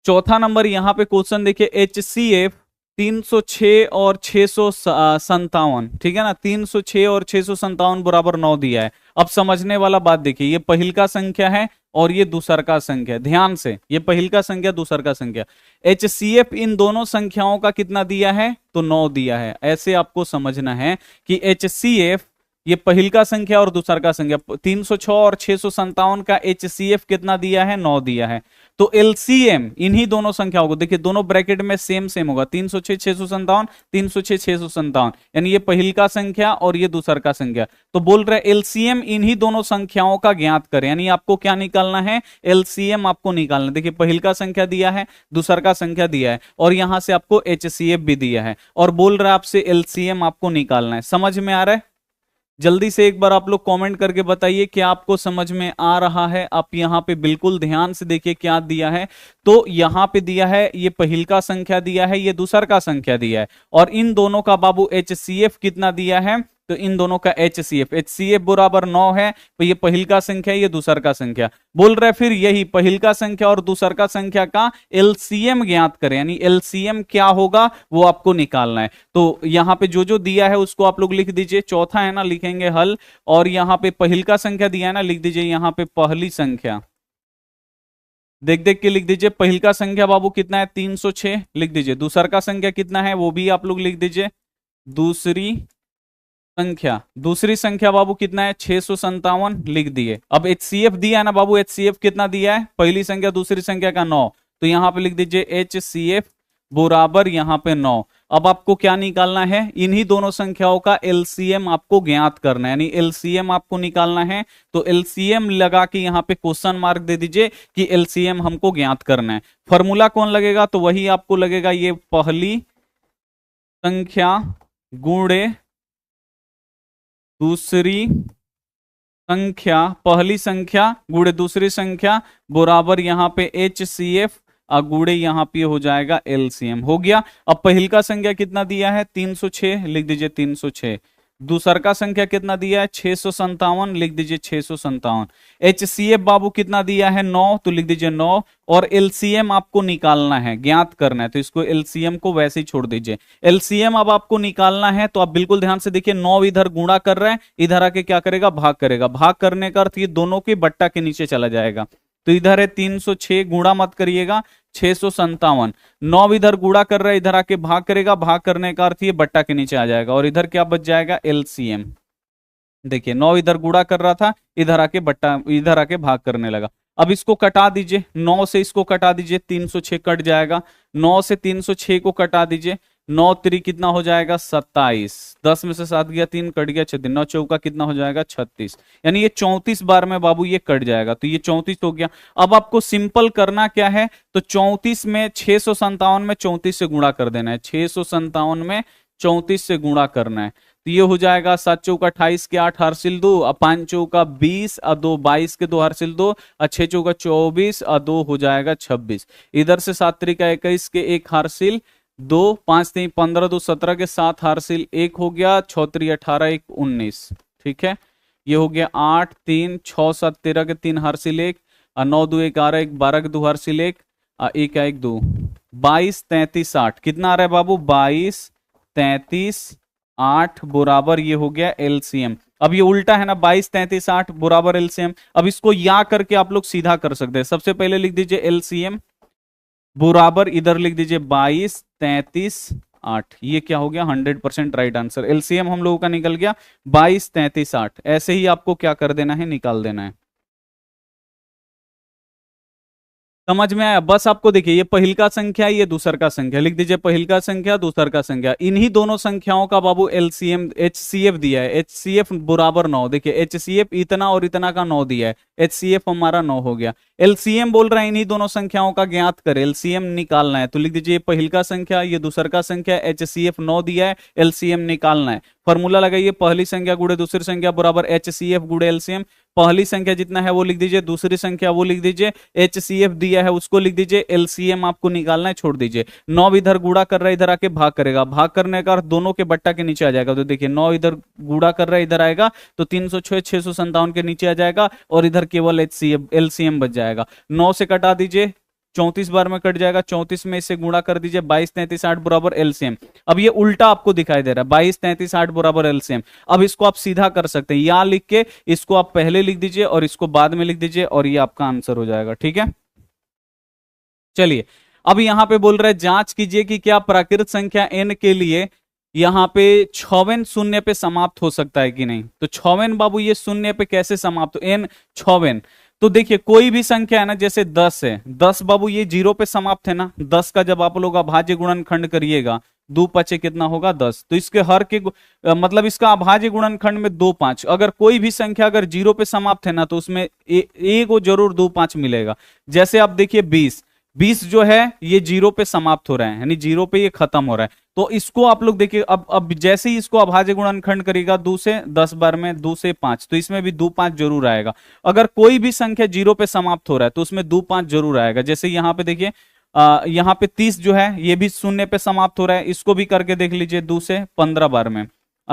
चौथा नंबर यहां पे क्वेश्चन देखिए, HCF 306 और 657, ठीक है ना, 306 और 657 बराबर 9 दिया है। अब समझने वाला बात देखिए, ये पहिल का संख्या है और ये दूसर का संख्या, ध्यान से, ये पहिल का संख्या दूसर का संख्या। HCF इन दोनों संख्याओं का कितना दिया है, तो 9 दिया है। ऐसे आपको समझना है कि HCF ये पहिल का संख्या और दूसर का संख्या, 306 और 657 का HCF कितना दिया है, 9 दिया है। तो LCM इन्हीं दोनों संख्याओं को देखिए, दोनों ब्रैकेट में सेम सेम होगा, 306 657, 306 657, यानी ये पहिल का संख्या और ये दूसर का संख्या। तो बोल रहे LCM इन्हीं दोनों संख्याओं का ज्ञात करें, यानी आपको क्या निकालना है, LCM आपको निकालना है। देखिए पहिल का संख्या दिया है, दूसर का संख्या दिया है और यहां से आपको HCF भी दिया है और बोल रहा है आपसे LCM आपको निकालना है। समझ में आ रहा है, जल्दी से एक बार आप लोग कमेंट करके बताइए कि आपको समझ में आ रहा है। आप यहां पे बिल्कुल ध्यान से देखिए क्या दिया है, तो यहां पे दिया है ये पहिल का संख्या दिया है, ये दूसर का संख्या दिया है और इन दोनों का बाबू HCF कितना दिया है, तो इन दोनों का HCF बराबर 9 है, तो ये पहिल का संख्या ये दूसर का संख्या। बोल रहे फिर यही पहिल का संख्या और दूसर का संख्या का LCM ज्ञात करें, यानी LCM क्या होगा वो आपको निकालना है। तो यहां पे जो जो दिया है उसको आप लोग लिख दीजिए, चौथा है ना लिखेंगे हल, और यहां पे पहिल का संख्या दिया है ना, लिख दीजिए यहां पे पहली संख्या, देख देख के लिख दीजिए। पहिल का संख्या बाबू कितना है 306, लिख दीजिए। दूसर का संख्या कितना है वो भी आप लोग लिख दीजिए, दूसरी संख्या, दूसरी संख्या बाबू कितना है 657, लिख दिए। अब HCF दिया है ना बाबू, HCF कितना दिया है, पहली संख्या दूसरी संख्या का 9, तो यहां पे लिख दीजिए HCF बराबर यहां पे 9। अब आपको क्या निकालना है, इन्हीं दोनों संख्याओं का LCM आपको ज्ञात करना है, यानी LCM आपको निकालना है। तो LCM लगा के यहां पे क्वेश्चन मार्क दे दीजिए कि LCM हमको ज्ञात करना है। फॉर्मूला कौन लगेगा, तो वही आपको लगेगा, ये पहली संख्या गुणे दूसरी संख्या, पहली संख्या गुणे दूसरी संख्या बराबर यहां पे HCF गुणे यहां पे हो जाएगा LCM, हो गया। अब पहिल का संख्या कितना दिया है 306, लिख दीजिए 306। दूसर का संख्या कितना दिया है 657, लिख दीजिए 657। HCF बाबू कितना दिया है 9, तो लिख दीजिए 9 और LCM आपको निकालना है, ज्ञात करना है, तो इसको LCM को वैसे ही छोड़ दीजिए। LCM अब आपको निकालना है, तो आप बिल्कुल ध्यान से देखिए, 9 इधर गुणा कर रहा है, इधर आके क्या करेगा भाग करेगा, भाग करने का अर्थ ये दोनों के बट्टा के नीचे चला जाएगा। तो इधर है 306, गुणा मत करिएगा 657, 9 इधर गुणा कर रहा है, इधर आके भाग करेगा, भाग करने का अर्थ ये बट्टा के नीचे आ जाएगा और इधर क्या बच जाएगा LCM। देखिए 9 इधर गुणा कर रहा था, इधर आके बट्टा, इधर आके भाग करने लगा। अब इसको कटा दीजिए, 9 से इसको कटा दीजिए, 306 कट जाएगा। 9 से 306 को कटा दीजिए, 9 3 कितना हो जाएगा 27, 10 में से 7 गया, 3 कट गया 36, 9 चौका कितना हो जाएगा 36, यानी ये 34 बार में बाबू ये कट जाएगा, तो ये 34 हो गया। अब आपको सिंपल करना क्या है, तो 34 में 657 में 34 से गुणा कर देना है, 657 में 34 से गुणा करना है, तो ये हो जाएगा 7 चौका 28 के 8 हासिल 2, 5 चौका 20 और 2 22 के 2 हासिल 2, 6 चौका 24 और 2 हो जाएगा 26। इधर से 7 त्रिका 21 के 1 हासिल 2, 5 3 15 2 17 के 7 हासिल 1 हो गया, 6 3 18 1 19, ठीक है। ये हो गया 8 3 6 7 13 के 3 हासिल 1, 9 2 11 1 12 के 2 हासिल 1, 1 1 2, 22 33 8 कितना आ रहा है बाबू 22 33 8 बराबर ये हो गया एलसीएम। अब ये उल्टा है ना, 22 33 8 बराबर एलसीएम। अब इसको या करके आप लोग सीधा कर सकते हैं। सबसे पहले लिख दीजिए एलसीएम बराबर, इधर लिख दीजिए 22 33 8, ये क्या हो गया 100% राइट आंसर। एलसीएम हम लोगों का निकल गया 22 33 8। ऐसे ही आपको क्या कर देना है, निकाल देना है। समझ में आया? बस आपको देखिए ये पहिल का संख्या, ये दूसर का संख्या, लिख दीजिए पहिल का संख्या दूसर का संख्या, इन्हीं दोनों संख्याओं का बाबू एलसीएम एचसीएफ दिया है, एचसीएफ बराबर 9। देखिए एचसीएफ इतना और इतना का 9 दिया है, एचसीएफ हमारा 9 हो गया। एलसीएम बोल रहा है इन्हीं दोनों संख्याओं का ज्ञात कर, एलसीएम निकालना है, तो लिख दीजिए पहिल का संख्या, ये दूसर का संख्या, एचसीएफ 9 दिया है, एलसीएम निकालना है। फॉर्मूला लगाइए, पहली संख्या गुणे दूसरी संख्या बराबर एचसीएफ गुणे एलसीएम। पहली संख्या जितना है वो लिख दीजिए, दूसरी संख्या वो लिख दीजिए, एचसीएफ दिया है उसको लिख दीजिए, एलसीएम आपको निकालना है, छोड़ दीजिए। 9 इधर गुणा कर रहा है, इधर आके भाग करेगा, भाग करने का दोनों के बट्टा के नीचे आ जाएगा। तो देखिए 9 इधर गुणा कर रहा है, इधर आएगा तो 306 657 के नीचे आ जाएगा, और इधर केवल एचसीएफ एलसीएम बच जाएगा। 9 से कटा दीजिए, 34 बार में कट जाएगा, 34 में इसे गुणा कर दीजिए, 22 33 8 बराबर एलसीएम। अब ये उल्टा आपको दिखाई दे रहा है, 22 33 8 बराबर एलसीएम। अब इसको आप सीधा कर सकते हैं, यहां लिख के इसको आप पहले लिख दीजिए और इसको बाद में लिख दीजिए, और ये आपका आंसर हो जाएगा। ठीक है, चलिए अब यहां पे बोल रहे हैं जांच कीजिए कि क्या प्राकृत संख्या n के लिए यहां पे 6वें शून्य पे समाप्त हो सकता है कि नहीं। तो 6वें बाबू ये शून्य पे कैसे समाप्त हो, n 6वें। तो देखिए कोई भी संख्या है ना, जैसे 10 है, 10 बाबू ये 0 पे समाप्त है ना। 10 का जब आप लोग अभाज्य गुणनखंड करिएगा, 2 5 कितना होगा 10, तो इसके हर के मतलब इसका अभाज्य गुणनखंड में 2 5। अगर कोई भी संख्या अगर 0 पे समाप्त है ना, तो उसमें एक को जरूर 2 5 मिलेगा। जैसे आप देखिए 20 जो है ये 0 पे समाप्त हो रहा है, यानी 0 पे ये खत्म हो रहा है। तो इसको आप लोग देखिए, अब जैसे ही इसको अभाज्य गुणनखंड करेगा 2 से 10 बार में, 2 से 5, तो इसमें भी 2 5 जरूर आएगा। अगर कोई भी संख्या 0 पे समाप्त हो रहा है तो उसमें 2 5 जरूर आएगा। जैसे यहां पे देखिए यहां पे 30 जो है ये भी शून्य पे समाप्त हो रहा है, इसको भी करके देख लीजिए 2 से 15 बार में,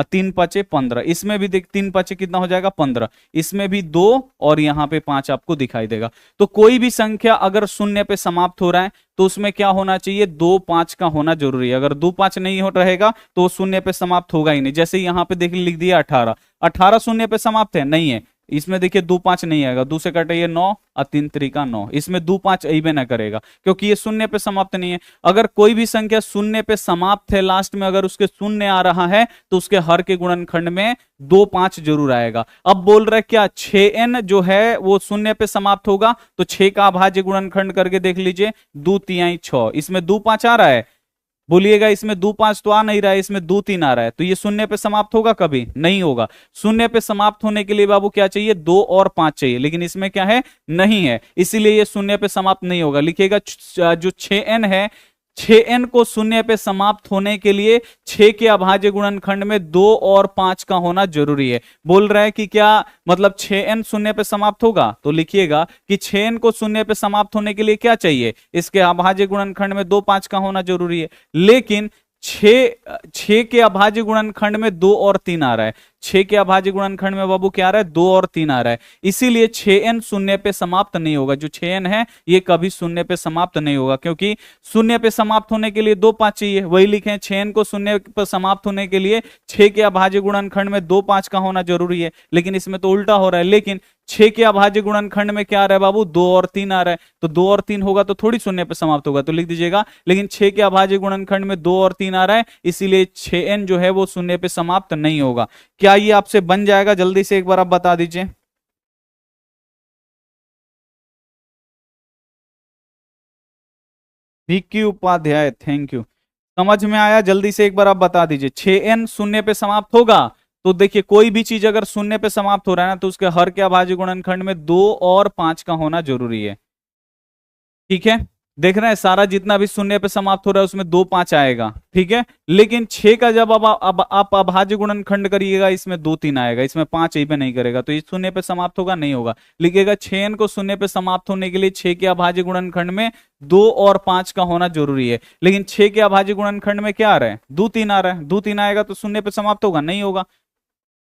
3 5 15, इसमें भी देख 3 5 कितना हो जाएगा 15, इसमें भी 2 और यहाँ पे 5 आपको दिखाई देगा। तो कोई भी संख्या अगर शून्य पे समाप्त हो रहा है तो उसमें क्या होना चाहिए, 2 5 का होना जरूरी है। अगर 2 5 नहीं हो रहेगा तो शून्य पे समाप्त होगा ही नहीं। जैसे यहाँ पे देखिए लिख दिया 18, 18 शून्य पे समाप्त है, नहीं है। इसमें देखिए 2 5 नहीं आएगा, 2 से कटे 9 और 3 3 9, इसमें 2 5 अइबे ना करेगा क्योंकि ये शून्य पे समाप्त नहीं है। अगर कोई भी संख्या शून्य पे समाप्त है, लास्ट में अगर उसके शून्य आ रहा है तो उसके हर के गुणनखंड में 2 5 जरूर आएगा। अब बोल रहे क्या 6n जो है वो शून्य पे समाप्त होगा, तो 6 का अभाज्य गुणनखंड करके देख लीजिए, 2 3 6, इसमें 2 5 आ रहा है, बोलिएगा इसमें 2 5 तो आ नहीं रहा है, इसमें 2 3 आ रहा है, तो ये शून्य पे समाप्त होगा, कभी नहीं होगा। शून्य पे समाप्त होने के लिए बाबू क्या चाहिए, 2 और 5 चाहिए, लेकिन इसमें क्या है, नहीं है, इसीलिए ये शून्य पे समाप्त नहीं होगा। लिखिएगा जो 6n है, 6n को शून्य पे समाप्त होने के लिए 6 के अभाज्य गुणनखंड में 2 और 5 का होना जरूरी है। बोल रहा है कि क्या मतलब 6n शून्य पे समाप्त होगा, तो लिखिएगा कि 6n को शून्य पे समाप्त होने के लिए क्या चाहिए, इसके अभाज्य गुणनखंड में 2 5 का होना जरूरी है। लेकिन 6 के अभाज्य गुणनखंड में 2 और 3 आ रहा है, 6 के अभाज्य गुणनखंड में बाबू क्या आ रहा है, 2 और 3 आ रहा है, इसीलिए 6n शून्य पे समाप्त नहीं होगा। जो 6n है ये कभी शून्य पे समाप्त नहीं होगा, क्योंकि शून्य पे समाप्त होने के लिए 2 5 चाहिए। वही लिखें 6n को शून्य पे समाप्त होने के लिए 6 के अभाज्य गुणनखंड में 2 5 का होना जरूरी है, लेकिन इसमें तो उल्टा हो रहा है। लेकिन 6 के अभाज्य गुणनखंड में क्या आ रहा है बाबू, 2 और 3 आ रहा है, तो 2 और 3 होगा तो थोड़ी शून्य पे समाप्त होगा, तो लिख दीजिएगा। लेकिन 6 के अभाज्य गुणनखंड में 2 और 3 आ रहा है, इसीलिए 6n जो है वो शून्य पे समाप्त नहीं होगा। क्या ये आपसे बन जाएगा, जल्दी से एक बार आप बता दीजिए। Vicky Upadhyay, thank you. समझ में आया? जल्दी से एक बार आप बता दीजिए। 6n शून्य पे समाप्त होगा तो देखिए कोई भी चीज अगर शून्य पे समाप्त हो रहा है ना तो उसके हर के अभाज्य गुणनखंड में 2 और 5 का होना जरूरी है। ठीक है, देख रहे हैं सारा जितना भी शून्य पे समाप्त हो रहा है उसमें 2 5 आएगा। ठीक है, लेकिन 6 का जब अब आप अभाज्य गुणनखंड करिएगा इसमें 2 3 आएगा, इसमें 5 ही पे नहीं करेगा तो ये शून्य पे समाप्त होगा, नहीं होगा। लिखिएगा 6n को शून्य पे समाप्त होने के लिए 6 के अभाज्य गुणनखंड में 2 और 5 का होना जरूरी है। लेकिन 6 के अभाज्य गुणनखंड में क्या आ रहा है? 2 3 आ रहा है। 2 3 आएगा तो शून्य पे समाप्त होगा, नहीं होगा।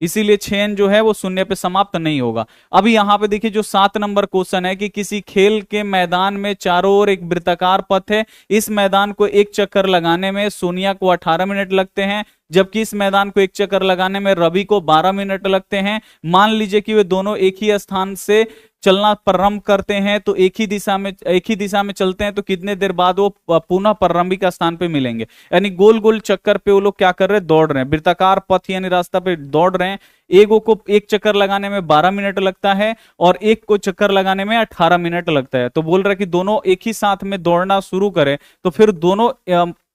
इसीलिए 6n जो है वो शून्य पे समाप्त नहीं होगा। अभी यहां पे देखिए जो 7 नंबर क्वेश्चन है कि किसी खेल के मैदान में चारों ओर एक वृत्ताकार पथ है, इस मैदान को एक चक्कर लगाने में सोनिया को 18 मिनट लगते हैं, जबकि इस मैदान को एक चक्कर लगाने में रवि को 12 मिनट लगते हैं। मान लीजिए कि वे दोनों एक ही स्थान से चलना प्रारंभ करते हैं तो एक ही दिशा में चलते हैं तो कितने देर बाद वो पुनः प्रारंभिक स्थान पे मिलेंगे। यानी गोल गोल चक्कर पे वो लोग क्या कर रहे हैं? दौड़ रहे हैं, वृत्ताकार पथ यानी रास्ता पे दौड़ रहे हैं। एक को एक चक्कर लगाने में 12 मिनट लगता है और एक को चक्कर लगाने में 18 मिनट लगता है। तो बोल रहा है कि दोनों एक ही साथ में दौड़ना शुरू करें तो फिर दोनों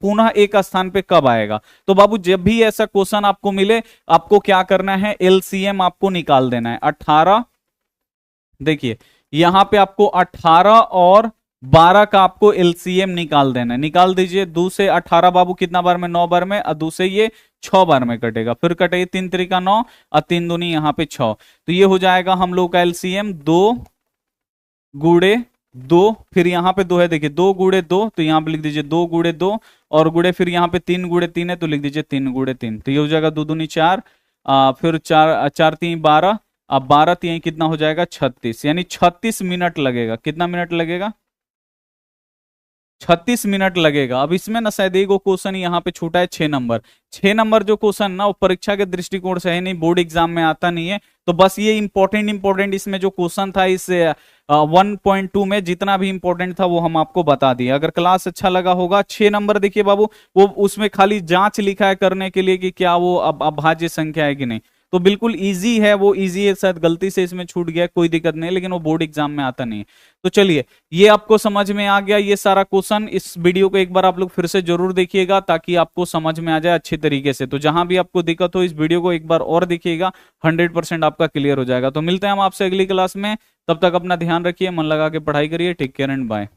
पुनः एक स्थान पे कब आएगा? तो बाबू जब भी ऐसा क्वेश्चन आपको मिले आपको क्या करना है? एलसीएम आपको निकाल देना है। 18, देखिए यहां पे आपको 18 और 12 का आपको एलसीएम निकाल देना है। निकाल दीजिए। 2 से 18 बाबू कितना बार में? 9 बार में। और 2 से ये 6 बार में कटेगा। फिर कटेगी 3 त्रिका 9 और 3 दूनी यहाँ पे 6। तो ये हो जाएगा हम लोग का एलसीएम 2 गुड़े 2, फिर यहाँ पे 2 है, देखिए 2 गुड़े 2 तो यहाँ पे लिख दीजिए 2 गुड़े 2 और गुड़े फिर यहाँ पे 3 गुड़े 3 है तो लिख दीजिए 3 गुड़े 3। तो ये हो जाएगा 2 दूनी 4, फिर 4 4 3 12, अब 12 3 कितना हो जाएगा? 36, यानी 36 मिनट लगेगा। कितना मिनट लगेगा? 36 मिनट लगेगा। अब इसमें ना शायद एक क्वेश्चन यहाँ पे छूटा है 6 नंबर। 6 नंबर जो क्वेश्चन ना वो परीक्षा के दृष्टिकोण से है नहीं, बोर्ड एग्जाम में आता नहीं है। तो बस ये इंपॉर्टेंट इसमें जो क्वेश्चन था इस 1.2 में जितना भी इंपॉर्टेंट था वो हम आपको बता दिए। अगर क्लास अच्छा लगा होगा। 6 नंबर देखिए बाबू, वो उसमें खाली जांच लिखा है करने के लिए कि क्या वो अभाज्य संख्या है कि नहीं। तो बिल्कुल इजी है, वो इजी है, शायद गलती से इसमें छूट गया, कोई दिक्कत नहीं, लेकिन वो बोर्ड एग्जाम में आता नहीं। तो चलिए ये आपको समझ में आ गया ये सारा क्वेश्चन। इस वीडियो को एक बार आप लोग फिर से जरूर देखिएगा ताकि आपको समझ में आ जाए अच्छे तरीके से। तो जहां भी आपको दिक्कत हो इस वीडियो को एक बार और देखिएगा, 100% आपका क्लियर हो जाएगा। तो मिलते हैं हम आपसे अगली क्लास में, तब तक अपना ध्यान रखिए, मन लगा के पढ़ाई करिए। Take care and bye.